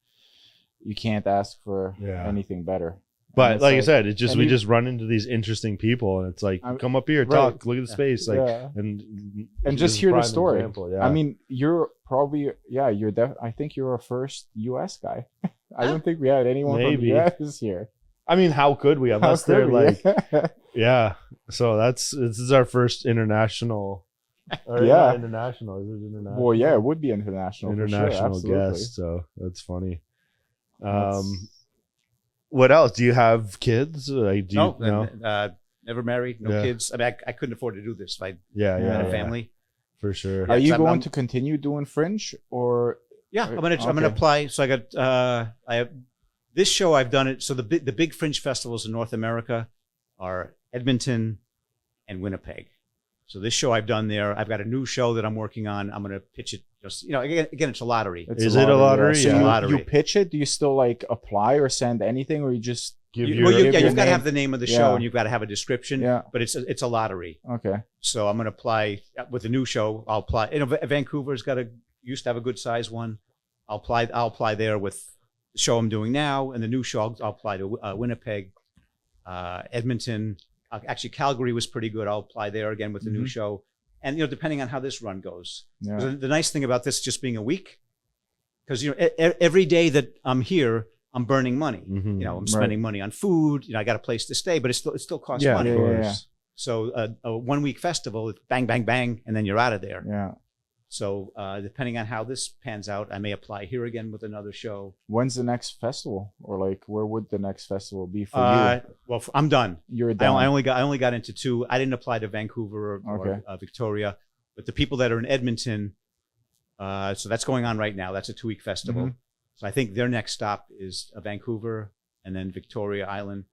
you can't ask for Yeah. anything better. But it's like I like- said, it's just and we you- just run into these interesting people, and it's like I- come up here, right. talk, look at the space, like Yeah. and And this just is hear the prime story. example, yeah. I mean, you're probably I think you're our first U.S. guy. I don't think we had anyone Maybe. from the U.S. here. I mean, how could we? How Unless could they're we? like, yeah. So this is our first international. Or Yeah. not international. Is it international? Well, yeah, it would be international. for sure, International absolutely. guest. So that's funny. That's- What else? Do you have kids? Like, do you, No, never married, no Yeah. kids. I mean, I couldn't afford to do this if I Yeah, Yeah. had a family. for sure. Are you I'm- going I'm- to continue doing Fringe or? Yeah, I'm gonna Okay. apply. So I got I have this show. I've done it. So the big Fringe festivals in North America are Edmonton and Winnipeg. So this show I've done there. I've got a new show that I'm working on. I'm gonna pitch it. Just again, it's a lottery. It's Is it a lottery? So Yeah. you, Lottery. you pitch it. Do you still like apply or send anything, or you just Give You- your, well, give you've your got to name. have the name of the Yeah. show and you've got to have a description. Yeah. But it's a lottery. okay? So I'm going to apply with the new show. I'll apply. Vancouver's used to have a good size one. I'll apply there with the show I'm doing now, and the new show I'll apply to Winnipeg, Edmonton. Actually, Calgary was pretty good. I'll apply there again with the new Mhm. show, and depending on how this run goes. Yeah. The nice thing about this just being a week, because every day that I'm here, I'm burning money. Mhm. I'm spending money on food. I got a place to stay, but it still costs Yeah, money. of Yeah, yeah, course. So a 1 week festival, it's bang, bang, bang, and then you're out of there. Yeah. So depending on how this pans out, I may apply here again with another show. When's the next festival, or like where would the next festival be for Well, I'm done. you? You're I done. only got into 2. I didn't apply to Vancouver or Okay. Victoria, but the people that are in Edmonton. So that's going on right now. That's a 2-week festival. Mhm. So I think their next stop is Vancouver and then Victoria Island.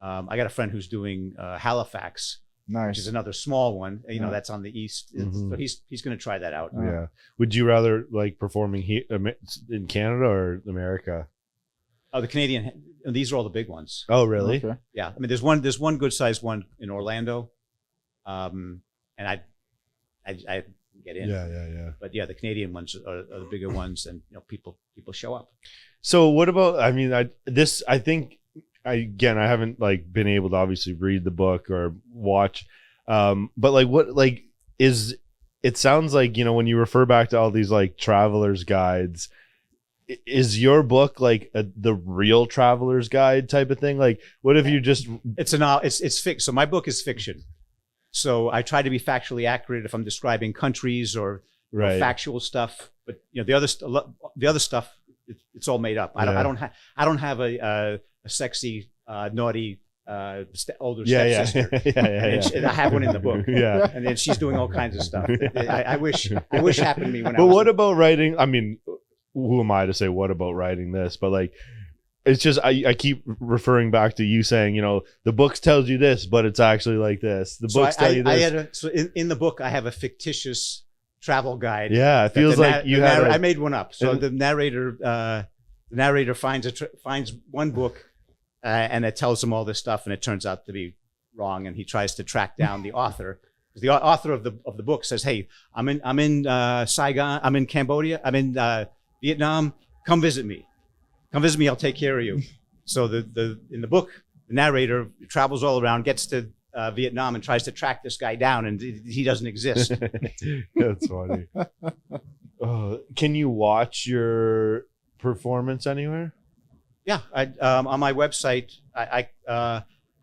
I got a friend who's doing Halifax, which is Nice. another small one. Yeah. That's on the east. Mhm. So he's going to try that out. Yeah. Would you rather like performing here in Canada or America? Oh, the Canadian. These are all the big ones. Oh, really? Okay. Yeah, I mean, there's one good sized one in Orlando, and I get in. Yeah. But yeah, the Canadian ones are the bigger ones, and people show up. So what about? I mean, I think I haven't like been able to obviously read the book or watch, but like what like is it sounds like when you refer back to all these like travelers guides, is your book like the real traveler's guide type of thing? Like, what if you just It's fiction. So my book is fiction. So I try to be factually accurate if I'm describing countries or right? factual stuff. But the other stuff, it's all made up. I don't have a sexy naughty older Yeah. stepsister. Yeah. I have one in the book. Yeah. And then she's doing all kinds of stuff. I wish happened to me when I But was. what about writing? I mean, who am I to say what about writing this? But like, it's just I keep referring back to you saying, the books tells you this, but it's actually like this. The books tell you this. In the book, I have a fictitious travel guide. Yeah, it feels like you had. I made one up. So the narrator finds one book, and it tells him all this stuff, and it turns out to be wrong, and he tries to track down the author. The author of the book says, "Hey, I'm in Saigon. I'm in Cambodia. I'm in Vietnam. Come visit me. I'll take care of you." So in the book, the narrator travels all around, gets to Vietnam, and tries to track this guy down, and he doesn't exist. That's funny. Can you watch your performance anywhere? Yeah, on my website, I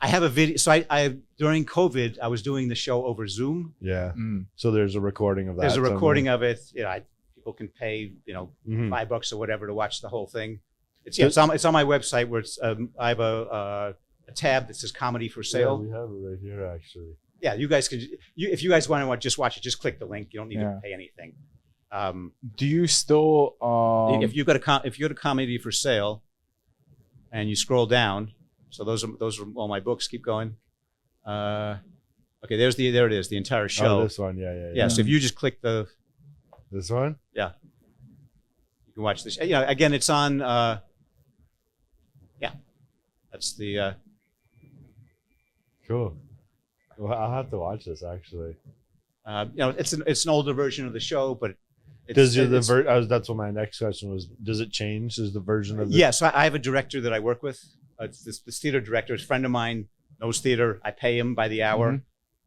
have a video. So I during COVID, I was doing the show over Zoom. Yeah. Mm. So there's a recording of that. There's a recording somewhere. of it. People can pay Mhm. $5 or whatever to watch the whole thing. It's on my website where I have a tab that says comedy for Yeah, sale. we have it right here actually. Yeah, you guys could. If you guys want to just watch it, just click the link. You don't need Yeah. to pay anything. Do you still? If you go to comedy for sale, and you scroll down, so those are all my books. Keep going. Okay, there it is, the entire show. Oh, this one. Yeah. Yeah. So if you just click This one. you can watch this. Again, it's on. That's the. Cool. Well, I'll have to watch this actually. It's an older version of the show, but That's what my next question was. Does it change? Is the version of Yeah, so I have a director that I work with. It's this theater director, is a friend of mine, knows theater. I pay him by the hour,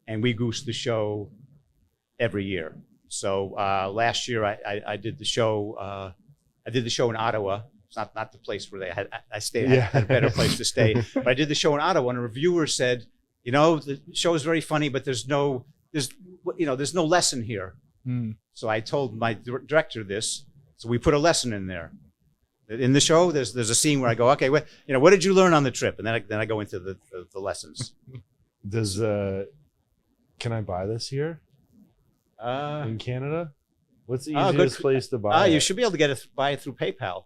and we goose the show every year. So last year I did the show. I did the show in Ottawa. It's not the place where I stayed. I had a better place to stay. But I did the show in Ottawa, and a reviewer said, the show is very funny, but there's no lesson here. So I told my director this. So we put a lesson in there. In the show, there's a scene where I go, okay, what did you learn on the trip? And then I go into the lessons. Can I buy this here in Canada? What's the good. easiest place to buy? You it? should be able to buy it through PayPal.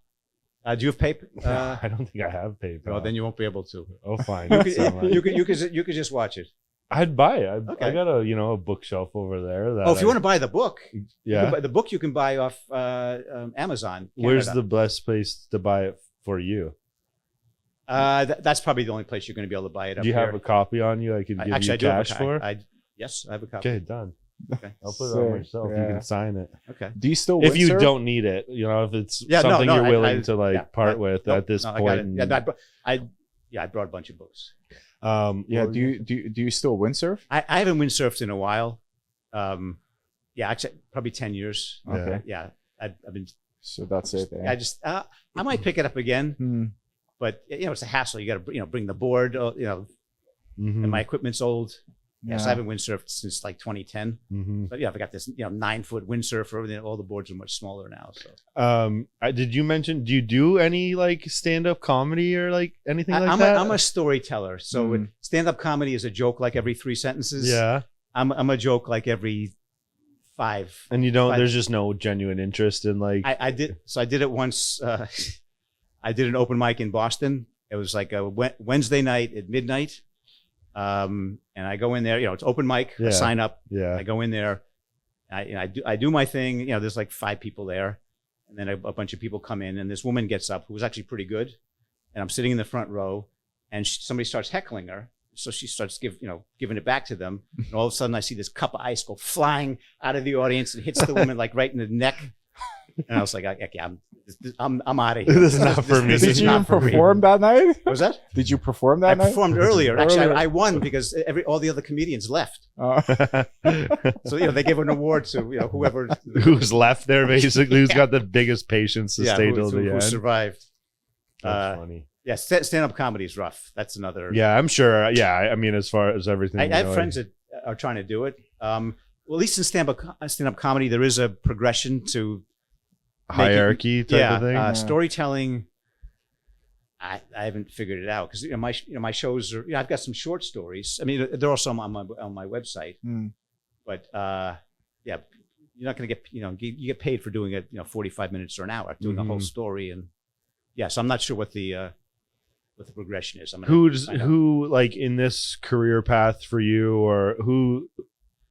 Do you have PayPal? I don't think I have PayPal. Well, then you won't be able to. Oh, fine. You could just watch it. I'd buy it. Okay. I got a bookshelf over there. If you want to buy the book, yeah, the book you can buy off Amazon. Canada. Where's the best place to buy it for you? That's probably the only place you're going to be able to buy it. Do you have a copy on you? I could give you cash for. Yes, I have a copy. Okay, done. Okay. I'll put it on myself. You can sign it. Okay. Do you still? If you windsurf? don't need it, if it's something you're willing to part with at this point. I brought a bunch of books. Do you still windsurf? I haven't windsurfed in a while. Actually, probably 10 years. Okay. Yeah, I've been. So that's it. I just I might pick it up again, but it's a hassle. You got to bring the board. And my equipment's old. Yes, I haven't windsurfed since like 2010. But I've got this 9-foot windsurfer. All the boards are much smaller now. So did you mention? Do you do any like stand-up comedy or like anything like that? I'm a storyteller. So stand-up comedy is a joke like every 3 sentences. Yeah, I'm a joke like every 5. And you don't. There's just no genuine interest in like. I did. So I did it once. I did an open mic in Boston. It was like a Wednesday night at midnight. And I go in there, it's open mic, I sign up. Yeah. I go in there, I do my thing. There's like 5 people there, and then a bunch of people come in, and this woman gets up who was actually pretty good, and I'm sitting in the front row, and somebody starts heckling her, so she starts giving it back to them, and all of a sudden I see this cup of ice go flying out of the audience and hits the woman like right in the neck, and I was like, I'm out of here. This is not for me. Did you even perform that night? What was that? Did you perform that night? I performed earlier. Actually, I won because all the other comedians left. So they gave an award to whoever who's left there, basically, who's got the biggest patience to stay till the end. Who survived. That's funny. Yeah, stand-up comedy is rough. That's another. Yeah, I'm sure. Yeah, I mean, as far as everything, I have friends that are trying to do it. Well, at least in stand-up comedy, there is a progression to hierarchy type of thing. Storytelling, I haven't figured it out because my shows are. I've got some short stories. I mean, there are some on my website, but you're not going to get you get paid for doing it 45 minutes or an hour doing a whole story, and so I'm not sure what the progression is. Who like in this career path for you, or who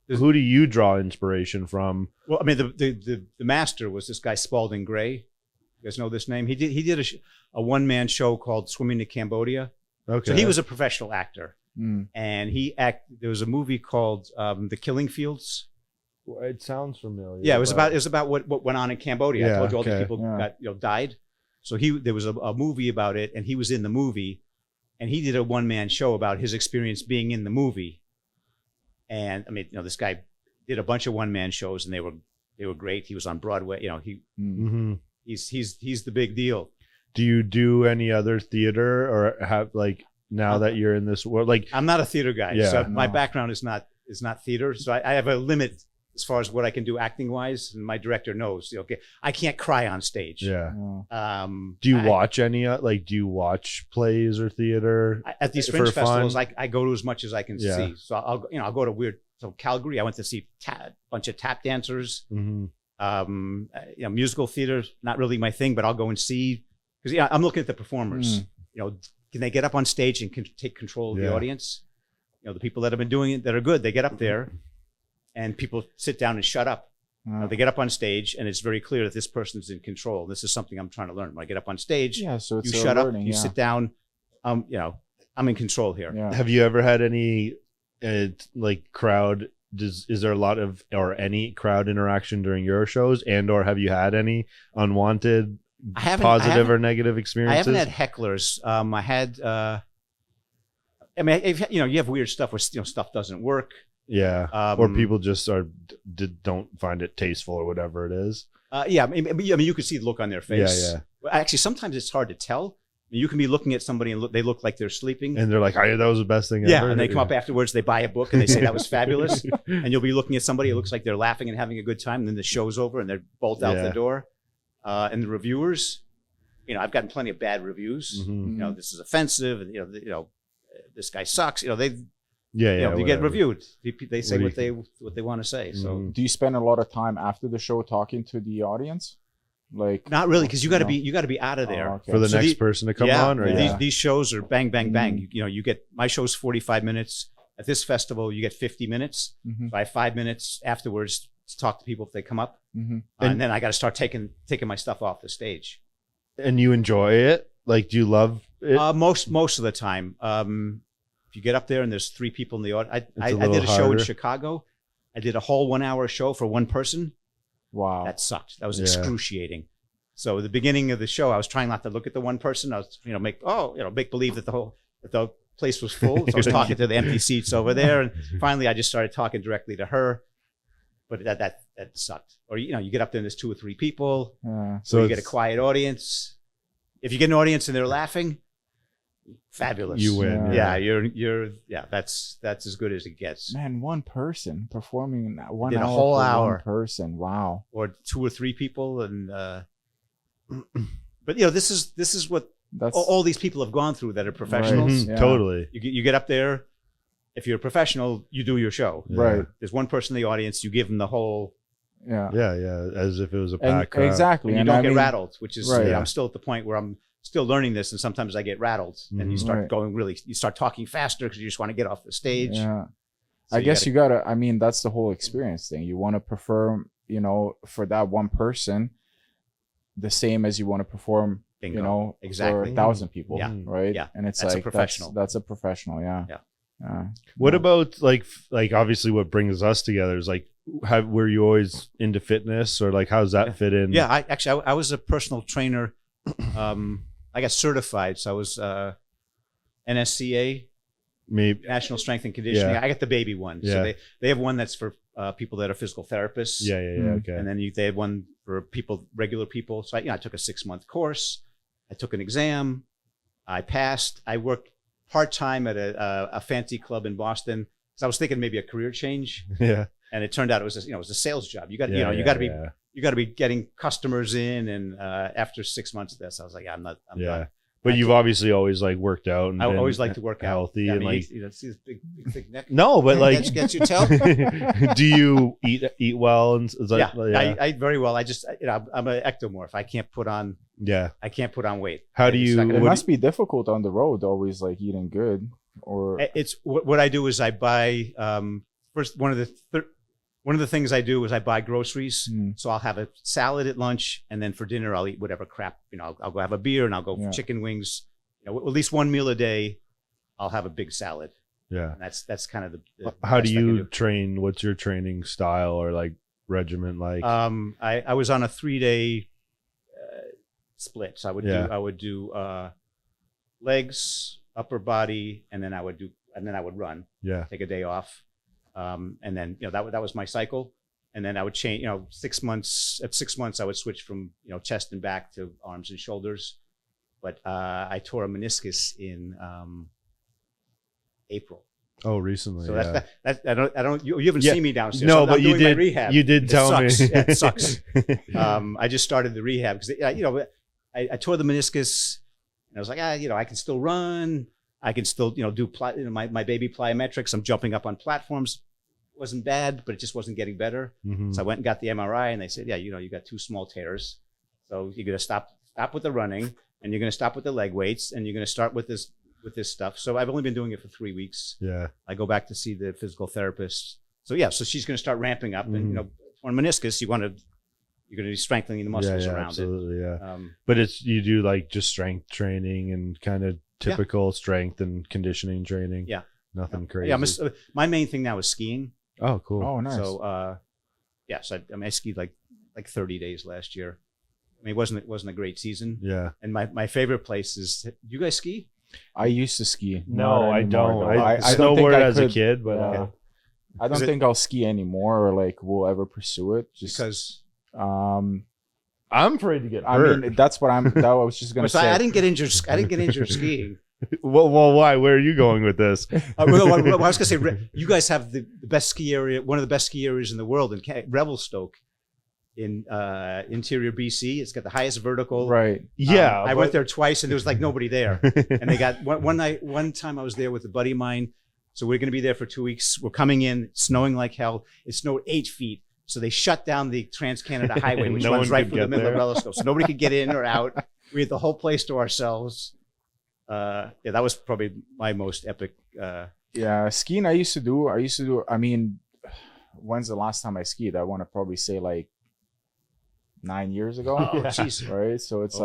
do you draw inspiration from? Well, I mean, the master was this guy Spalding Gray. You guys know this name? He did a one-man show called Swimming to Cambodia. Okay. So he was a professional actor, and there was a movie called The Killing Fields. It sounds familiar. Yeah, it was about what went on in Cambodia. I told you all the people got died. So there was a movie about it, and he was in the movie, and he did a one-man show about his experience being in the movie. And I mean, this guy did a bunch of one-man shows, and they were great. He was on Broadway. He's the big deal. Do you do any other theater, or have now that you're in this world? I'm not a theater guy. So my background is not theater. So I have a limit as far as what I can do acting wise, and my director knows. Okay, I can't cry on stage. Yeah. Do you watch any? Do you watch plays or theater at these fringe festivals? I go to as much as I can see. So I'll go to Calgary. I went to see a bunch of tap dancers. Musical theater not really my thing, but I'll go and see because I'm looking at the performers. Can they get up on stage and take control of the audience? the people that have been doing it that are good, they get up there and people sit down and shut up. They get up on stage and it's very clear that this person's in control. This is something I'm trying to learn. When I get up on stage, So it's you shut learning, up, you sit down. I'm in control here. Yeah. Have you ever had any like crowd? Is there a lot of or any crowd interaction during your shows, and or have you had any unwanted positive or negative experiences? I haven't had hecklers. I had. I mean, if, you have weird stuff where stuff doesn't work. Yeah, or people just don't find it tasteful or whatever it is. Yeah, I mean, you could see the look on their face. Yeah. Actually, sometimes it's hard to tell. You can be looking at somebody and they look like they're sleeping. And they're like, that was the best thing ever. Yeah, and they come up afterwards, they buy a book and they say that was fabulous. And you'll be looking at somebody, it looks like they're laughing and having a good time. And then the show's over and they're bolt out the door. And the reviewers, I've gotten plenty of bad reviews. Mm-hmm. This is offensive. And, this guy sucks. You whatever. get reviewed. They say what they want to say. So do you spend a lot of time after the show talking to the audience? Like not really, because you got to be out of there. Oh, okay. For the next person to come on, or these shows are bang bang bang. You get my show's 45 minutes. At this festival, you get 50 minutes. So I have 5 minutes afterwards to talk to people if they come up, and then I got to start taking my stuff off the stage. And you enjoy it? Like, do you love it? Most of the time. If you get up there and there's 3 people in the audience, I did a show in Chicago. I did a whole 1 hour show for one person. Wow, that sucked. That was excruciating. So at the beginning of the show, I was trying not to look at the one person. I was, make believe that the place was full. So I was talking to the empty seats over there, and finally I just started talking directly to her. But that sucked. Or you get up there and there's 2 or 3 people. So you get a quiet audience. If you get an audience and they're laughing, fabulous. You win. You're that's as good as it gets. Man, one person performing that 1 Did hour a whole for hour. one person. Wow. Or 2 or 3 people, and but this is what all these people have gone through that are professionals. Mm-hmm. Totally. You get up there. If you're a professional, you do your show. Right. There's one person in the audience. You give them the whole. Yeah. As if it was a pack crowd. Exactly. And you don't get rattled, which is right. I'm still at the point where I'm still learning this, and sometimes I get rattled, and you start you start talking faster because you just want to get off the stage. Yeah. So I guess you gotta. I mean, that's the whole experience thing. You want to perform, for that one person, the same as you want to perform, Bingo. Exactly. for 1,000 people. Yeah. Right. Yeah. And it's That's like a professional. That's a professional. Yeah. Yeah. What about like obviously what brings us together is like, were you always into fitness, or like how's that fit in? Yeah. I was a personal trainer. I got certified, so I was NSCA, Maybe National Strength and Conditioning. Yeah. I got the baby one. Yeah. So they have one that's for people that are physical therapists. Yeah. Okay. And then they have one for regular people. So I took a 6-month course. I took an exam. I passed. I worked part-time at a fancy club in Boston. So I was thinking maybe a career change. Yeah. And it turned out it was a sales job. You got to be getting customers in. And after 6 months of this, I was like, I'm done. But you've obviously always like worked out, and I always like to work out. Healthy, and like see this big thick neck. no, but like Gets you tell. do you eat well? And is that, I very well. I just I'm an ectomorph. I can't put on weight. How do you? It must be difficult on the road, always like eating good. Or it's what I do is I buy first one of the things I do is I buy groceries. So I'll have a salad at lunch, and then for dinner I'll eat whatever crap. I'll go have a beer, and I'll go for chicken wings. At least one meal a day, I'll have a big salad. Yeah, and that's kind of the how do you train? What's your training style or like regimen like? I was on a 3-day split. So I would do legs, upper body, and then I would run. Yeah, take a day off. And then that was my cycle, and then I would change. 6 months. At 6 months, I would switch from chest and back to arms and shoulders. But I tore a meniscus in April. Oh, recently. So that's I don't. You haven't seen me downstairs. No, so but you did. Rehab. You did tell me. It sucks. I just started the rehab because I tore the meniscus, and I was like, I can still run. I can still, do my baby plyometrics. I'm jumping up on platforms. It wasn't bad, but it just wasn't getting better. Mm-hmm. So I went and got the MRI, and they said, you got 2 small tears. So you're going to stop with the running, and you're going to stop with the leg weights, and you're going to start with this with this stuff. So I've only been doing it for 3 weeks. Yeah. I go back to see the physical therapist. So yeah, so she's going to start ramping up, and you know, on meniscus, you're going to be strengthening the muscles around absolutely, it. Yeah. But you do like just strength training and kind of typical strength and conditioning training. Yeah. Nothing crazy. Yeah. My main thing now is skiing. Oh, cool. Oh, nice. So so I skied like 30 days last year. I mean, it wasn't a great season. Yeah. And my favorite place is. Do you guys ski? I used to ski. No, Not I anymore, don't. though. I don't think snowboarded I as a could- kid, but yeah. I don't think I'll ski anymore, or like will ever pursue it. Just Because um, I'm afraid to get I hurt. mean, that's what I was just gonna so say. I didn't get injured. I didn't get injured skiing. well, why? Where are you going with this? I was going to say, you guys have the best ski area, one of the best ski areas in the world in Revelstoke, in interior BC. It's got the highest vertical. Right. Yeah. I went there twice, and there was like nobody there. And they got one time I was there with a buddy of mine. So we're going to be there for 2 weeks. We're coming in, it's snowing like hell. It snowed 8 feet. So they shut down the Trans-Canada Highway, which No runs one right could through the get middle there. of Revelstoke. So nobody could get in or out. We had the whole place to ourselves. Yeah, that was probably my most epic. Yeah, skiing I used to do. I mean, when's the last time I skied? I want to probably say like 9 years ago. Oh, jeez. Right. So it's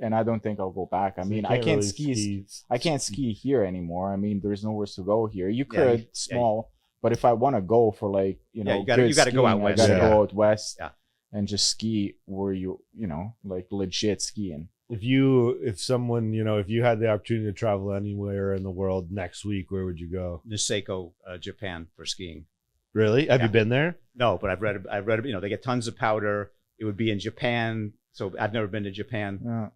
and I don't think I'll go back. I mean, I can't ski. I can't ski here anymore. I mean, there's nowhere to go here. You could small, but if I want to go for like, you know, you got to go out skiing, west. I got to Yeah. go out west Yeah. and just ski where you know, like legit skiing. If someone, if you had the opportunity to travel anywhere in the world next week, where would you go? Niseko, Japan, for skiing. Really? Have Yeah. you been there? No, but I've read. They get tons of powder. It would be in Japan. So I've never been to Japan. Yeah.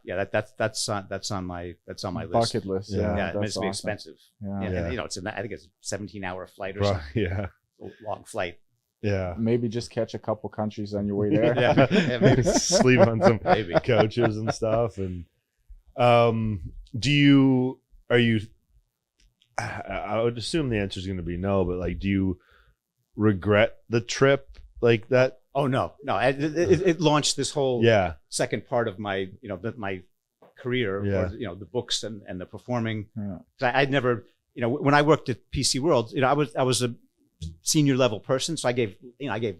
That's on my list. Bucket list. Yeah. Yeah. Yeah, it that's must be awesome. expensive. Yeah. And, I think it's a 17-hour flight or something. Yeah. A long flight. Yeah. Maybe just catch a couple countries on your way there. Yeah, maybe. Sleep on some Maybe. couches and stuff. And are you I would assume the answer is going to be no, but like, do you regret the trip like that? Oh no. It launched this whole Yeah. second part of my my career. Yeah. Or, the books and the performing. Yeah. 'Cause I'd never, when I worked at PC World, I was a senior level person, so I gave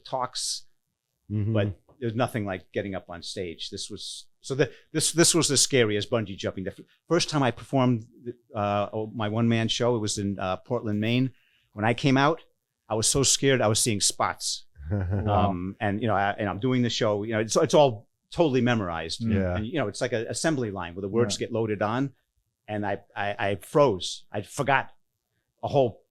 talks, Mhm. but there's nothing like getting up on stage. This was this was the scariest bungee jumping. The first time I performed my one-man show, it was in Portland, Maine. When I came out, I was so scared I was seeing spots. And I'm doing the show. It's all totally memorized. Yeah. And it's like an assembly line where the words get loaded on, and I froze. I forgot a whole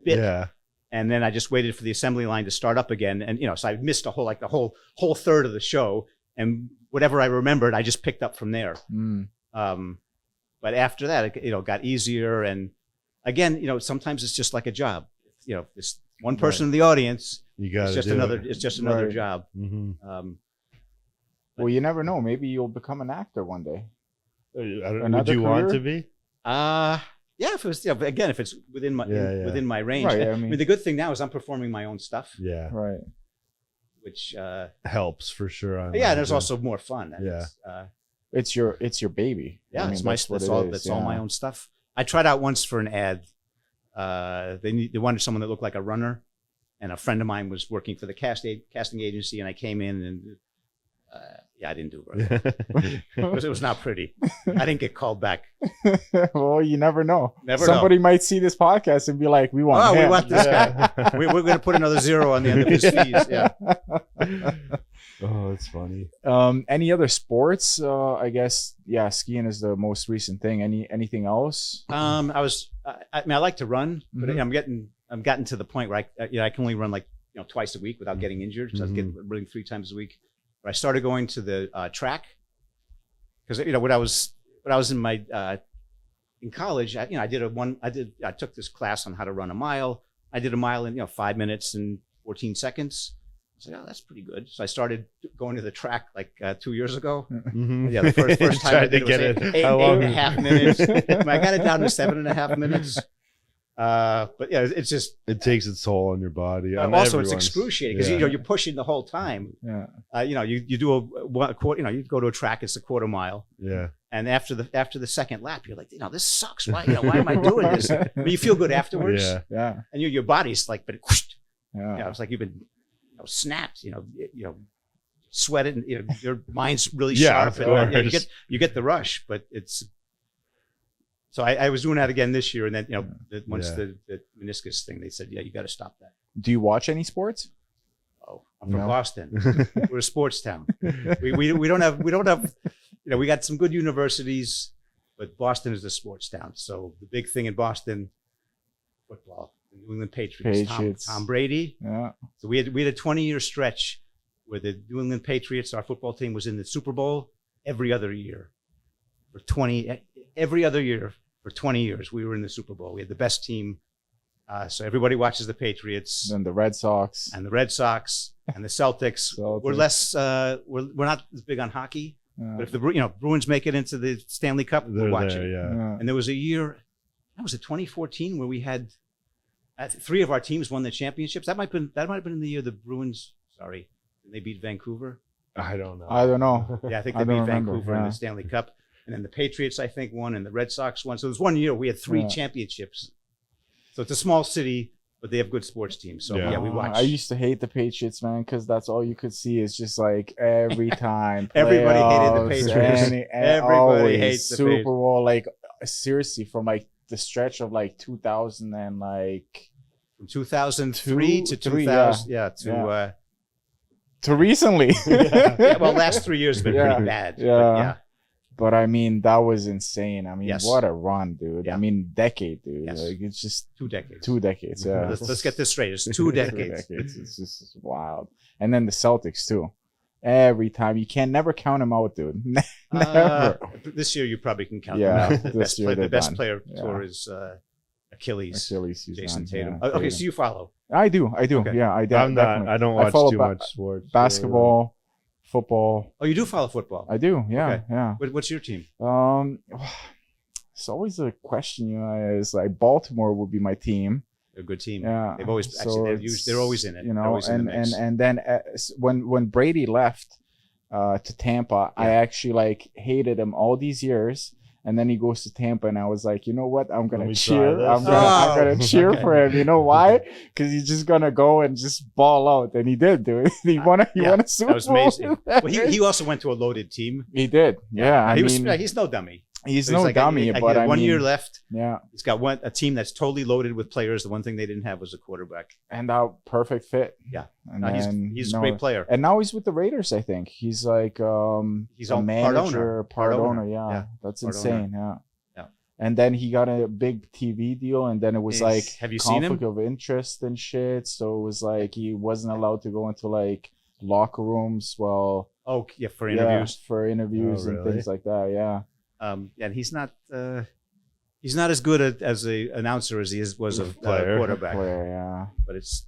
bit. Yeah. And then I just waited for the assembly line to start up again. And, so I missed the whole third of the show. And whatever I remembered, I just picked up from there. But after that, it got easier. And again, sometimes it's just like a job. There's one person in the audience. You got It's just another Right. job. Mm-hmm. Well, you never know. Maybe you'll become an actor one day. Would Another you want career? to be? Yeah, if it was, but again, if it's within my within my range. Right, I mean, the good thing now is I'm performing my own stuff, Yeah. Right. which Helps for sure. I and there's imagine. also more fun. And Yeah. It's your baby. Yeah, I mean, it's my that's what that's it all is, that's all my yeah. own stuff. I tried out once for an ad. They wanted someone that looked like a runner, and a friend of mine was working for the casting agency, and I came in and I didn't do it right because it was not pretty. I didn't get called back. Well, you never know. Never Somebody might see this podcast and be like, "We want him." we want this guy. We're going to put another zero on the end of his fees. Yeah. Oh, it's funny. Any other sports? I guess skiing is the most recent thing. Anything else? I like to run, but Mhm. I'm gotten to the point where I can only run like twice a week without getting injured. So I was running 3 times a week. But I started going to the track because when I was in my in college, I took this class on how to run a mile. I did a mile in 5 minutes and 14 seconds. I was like, oh, that's pretty good. So I started going to the track like 2 years ago. Mm-hmm. Yeah, the first time I did it was eight and a half minutes. I got it down to 7.5 minutes. But yeah, it's just It takes its toll on your body. On also it's everyone's. excruciating because Yeah. you're pushing the whole time. Yeah. You do a quarter. You go to a track, it's a quarter mile, Yeah. And after the second lap, you're like, this sucks. Why am I doing this? But you feel good afterwards. Yeah. And your body's like, but whoosh, Yeah. it's like you've been snapped. Sweated. Your mind's really Yeah, sharp. of And, course. you get the rush, but it's. So I was doing that again this year, and then once the meniscus thing, they said, you got to stop that. Do you watch any sports? Oh, I'm from No. Boston. We're a sports town. We don't have we got some good universities, but Boston is a sports town. So the big thing in Boston, football, the New England Patriots. Tom Brady. Yeah. So we had a 20-year stretch where the New England Patriots, our football team, was in the Super Bowl every other year. Every other year for 20 years, we were in the Super Bowl. We had the best team. So everybody watches the Patriots. Then the Red Sox. And the Red Sox and the Celtics. We're less. We're not as big on hockey. But if the Bruins make it into the Stanley Cup, we'll watch it. Yeah. And there was a year, that was 2014, where we had 3 of our teams won the championships. That might have been in the year the Bruins. Sorry, they beat Vancouver. I don't know. I don't know. Yeah, I think they beat Vancouver in the Stanley Cup. And then the Patriots, I think, won, and the Red Sox won. So there was one year we had 3 championships. So it's a small city, but they have good sports teams. So we watch. I used to hate the Patriots, man, because that's all you could see is just like every time. Everybody hated the Patriots. Everybody hates the Super Bowl. Like seriously, from like the stretch of like 2000 and like from 2003 to 2000, to recently. Well, last 3 years have been pretty bad. Yeah. But I mean, that was insane. I mean, Yes. what a run, dude. Yeah. I mean, decade, dude. Yes. Like, it's just 2 decades. 2 decades. Yeah. Let's get this straight. It's 2 decades. It's just wild. And then the Celtics too. Every time you can never count them out, dude. Never. This year you probably can count Yeah, them out. this year The they're best done. player Yeah. tour is Achilles. He's Jason done, Tatum. yeah, Okay, so you follow. I do. Okay. Yeah, I I'm definitely. not. I don't watch follow too much sports. basketball, football. Oh, you do follow football. I do. Yeah, Okay. yeah. What's your team? It's always a question. Is like Baltimore would be my team. They're a good team. Yeah, They've always they're always in it. You They're know, always in the mix. and then when Brady left to Tampa, I actually like hated him all these years. And then he goes to Tampa, and I was like, you know what? I'm Let gonna me cheer. try I'm this. gonna cheer Okay. for him. You know why? Because he's just gonna go and just ball out, and he did, dude. He won a Super That was Bowl. amazing. Well, he also went to a loaded team. He did. Yeah, I mean, He's no dummy. he's no like, dummy, he but had I one mean, year left. yeah, He's got a team that's totally loaded with players. The one thing they didn't have was a quarterback. and that perfect fit. Yeah. and No, then, he's you a know, great player. And now he's with the Raiders. I think he's like He's a on manager, part owner. Yeah, Yeah. that's Part insane. owner. Yeah. Yeah. And then he got a big TV deal, and then it was like Have you seen him? conflict of interest and shit. So it was like he wasn't allowed to go into like locker rooms. Well, Oh, yeah, for interviews. for interviews Oh, and really? things like that. Yeah. And he's not as good as a announcer as he was a Player. quarterback. Player, yeah. But it's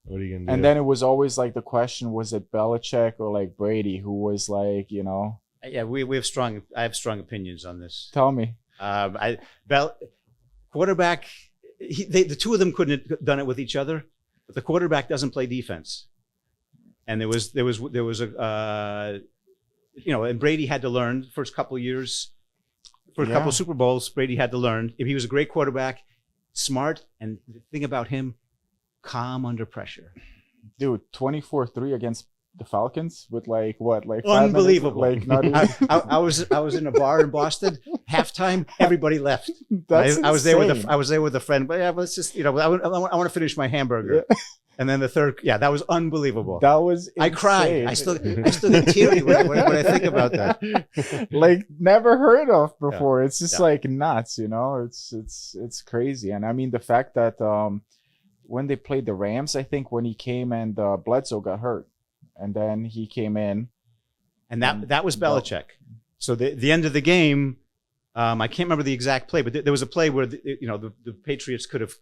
What are you gonna do? And then it was always like the question: was it Belichick or like Brady, who was like, you know? I have strong opinions on this. Tell me. Quarterback, the two of them couldn't have done it with each other, but the quarterback doesn't play defense. And there was a, and Brady had to learn the first couple of years, first couple of Super Bowls. Brady had to learn if he was a great quarterback, smart, and the thing about him, calm under pressure. Dude, 24-3 against the Falcons with like what, like 5 Unbelievable. minutes? Like not even. I was in a bar in Boston. Halftime, everybody left. That's I was there with insane. a friend. But yeah, let's just I want to finish my hamburger. Yeah. And then the third, that was unbelievable. That was insane. I cried. I still get teary when I think about that. Like never heard of before. It's just Yeah. like nuts, you know. It's crazy. And I mean the fact that when they played the Rams, I think when he came and Bledsoe got hurt, and then he came in, And that was Belichick. So the end of the game, I can't remember the exact play, but there was a play where the Patriots could have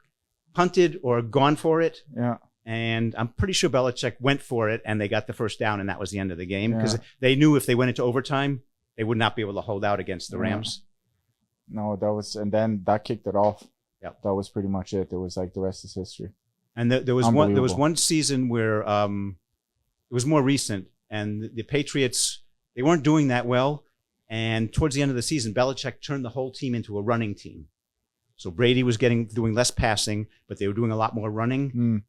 punted or gone for it. yeah, And I'm pretty sure Belichick went for it, and they got the first down, and that was the end of the game because Yeah. they knew if they went into overtime, they would not be able to hold out against the Yeah. Rams. no, that was, and then that kicked it off. Yeah. That was pretty much it. It was like the rest is history. And there was Unbelievable. one season where it was more recent, and the Patriots, they weren't doing that well, And towards the end of the season, Belichick turned the whole team into a running team. So Brady was doing less passing, but they were doing a lot more running,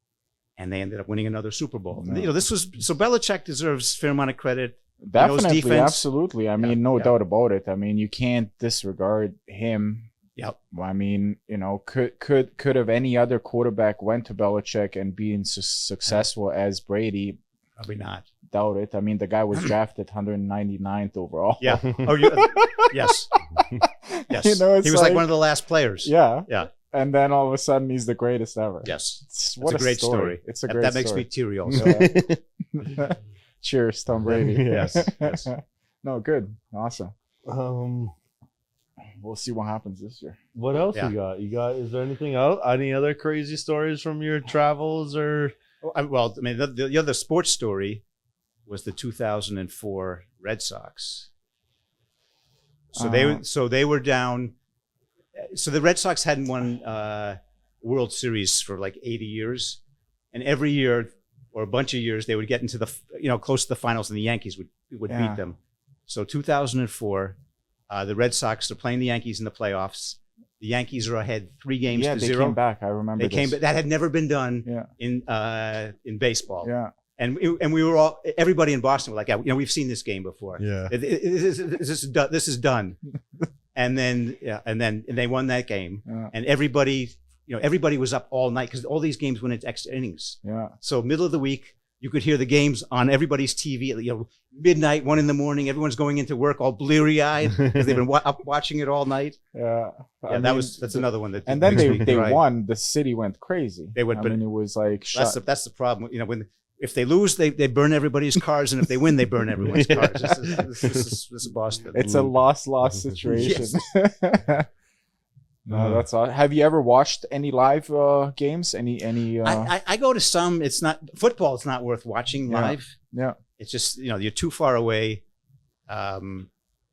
and they ended up winning another Super Bowl. No. So Belichick deserves a fair amount of credit. Definitely, defense. absolutely. I mean, no doubt about it. I mean, you can't disregard him. Yep. I mean, could have any other quarterback went to Belichick and been successful as Brady? Probably not. Doubt it. I mean, the guy was drafted 199th overall. Yeah. Oh, yes. Yes. It's He was like one of the last players. Yeah. Yeah. And then all of a sudden, he's the greatest ever. Yes. It's a great story. It's a great That makes story. me teary also. Yeah. Cheers, Tom Brady. Yes. No, good. Awesome. We'll see what happens this year. What else Yeah. you got? Is there anything else? Any other crazy stories from your travels or? Well, I mean, the other sports story was the 2004 Red Sox. So they were down. So the Red Sox hadn't won World Series for like 80 years, and every year or a bunch of years they would get into the close to the finals, and the Yankees would beat them. So 2004, the Red Sox are playing the Yankees in the playoffs. The Yankees are ahead 3 games to 0. Yeah, they came back. I remember. That had never been done in baseball. Yeah. And we were all, everybody in Boston were like, yeah, we've seen this game before. Yeah. This is done. and then they won that game. Yeah. And everybody was up all night because all these games went into extra innings. Yeah. So middle of the week, you could hear the games on everybody's TV at midnight, 1 a.m. Everyone's going into work all bleary eyed because they've been up watching it all night. Yeah. Yeah, that's another one that. And then makes me they cry. won. The city went crazy. They went, I mean, it was like that's the problem. If they lose, they burn everybody's cars, and if they win, they burn everyone's cars. This is Boston. It's a loss situation. No, that's all. Have you ever watched any live games? Any? I go to some. It's not football. It's not worth watching live. Yeah. It's just you're too far away.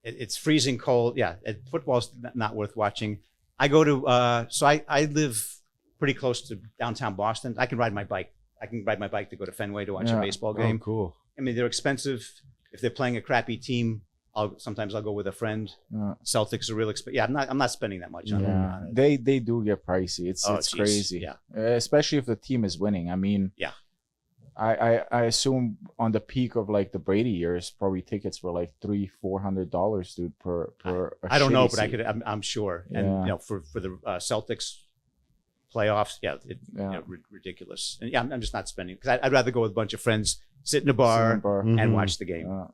It's freezing cold. Yeah, football's not worth watching. I go to. So I live pretty close to downtown Boston. I can ride my bike. To go to Fenway to watch a baseball game. Oh, cool. I mean, they're expensive. If they're playing a crappy team, sometimes I'll go with a friend. Yeah. Celtics are real expensive. Yeah, I'm not spending that much on it. They do get pricey. It's crazy. Yeah. Especially if the team is winning. I mean, yeah. I assume on the peak of like the Brady years, probably tickets were like $300-400, dude, per. I don't know, but seat. I'm sure. And for the Celtics playoffs, ridiculous. And I'm just not spending because I'd rather go with a bunch of friends, sit in a bar, and watch the game.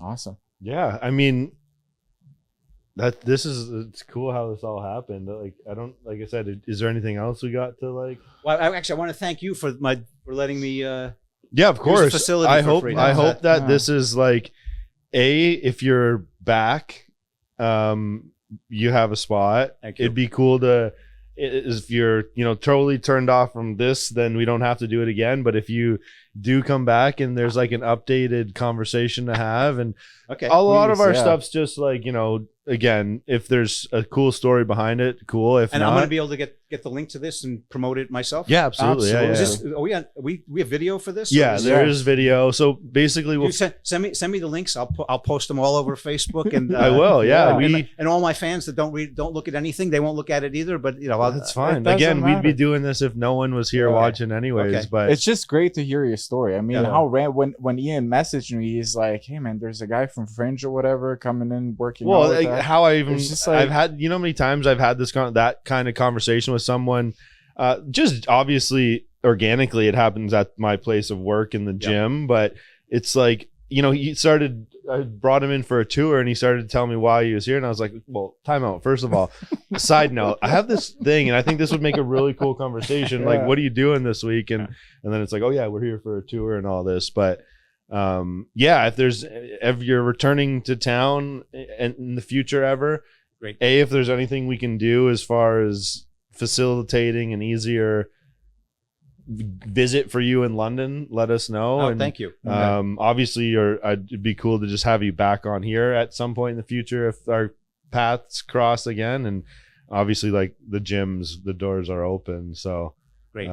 Awesome. Yeah, I mean, it's cool how this all happened. Like I said, is there anything else we got to like? Well, I want to thank you for letting me. Yeah, of course. Facility I for hope free. I hope that this is like, if you're back, you have a spot. Thank you. It'd be cool to. If you're totally turned off from this, then we don't have to do it again. But if you do come back and there's like an updated conversation to have, and a lot of our stuff's just like again, if there's a cool story behind it, cool. If not, I'm going to be able to get the link to this and promote it myself. Yeah, absolutely. Yeah, Is we have video for this? Yeah, there is video. So basically, we'll send me the links. I'll post them all over Facebook, and I will. Yeah, and all my fans that don't look at anything, they won't look at it either. But that's fine. Again, we'd be doing this if no one was here watching, anyways. Okay. But it's just great to hear your story. I mean, when Ian messaged me, he's like, "Hey man, there's a guy from Fringe or whatever coming in working." Well, how I even I've had how many times I've had that kind of conversation with someone, just obviously organically it happens at my place of work in the gym, but it's like I brought him in for a tour and he started to tell me why he was here, and I was like, well, time out. First of all, side note, I have this thing and I think this would make a really cool conversation. Like, what are you doing this week? And then it's like, oh yeah, we're here for a tour and all this. But if you're returning to town in the future ever, great. If there's anything we can do as far as facilitating an easier visit for you in London, let us know. And thank you. Obviously, it'd be cool to just have you back on here at some point in the future if our paths cross again. And obviously, like the gyms, the doors are open. So great.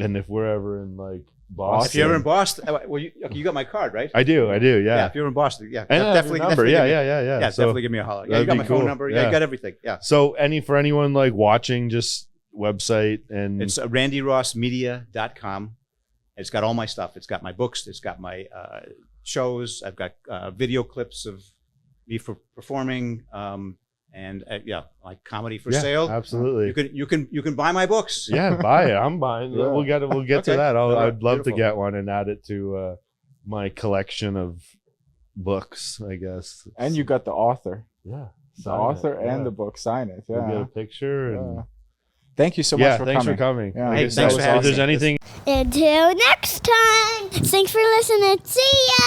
And if we're ever in like Boston, If you're ever in Boston, well, you got my card, right? I do. Yeah. If you're in Boston, And I have your number. give me- Yeah. So definitely give me a holler. Yeah, you that'd got be my cool. phone number. Yeah, Yeah. you got everything. Yeah. So for anyone like watching, just website and It's randyrossmedia.com. It's got all my stuff. It's got my books. It's got my shows. I've got video clips of me for performing, and like comedy for sale. Absolutely. You can buy my books. Yeah, buy it. I'm buying. Yeah. We'll get to Okay. that. All right. I'd love Beautiful. to get one and add it to my collection of books, I guess. And you got the author. Yeah. The author and the book. Sign it. We'll get Yeah. a picture and Yeah. Thank you so much for thanks coming. for coming. Yeah. Like Hey, I thanks said, for if having there's me. anything Until next time. Thanks for listening. See ya.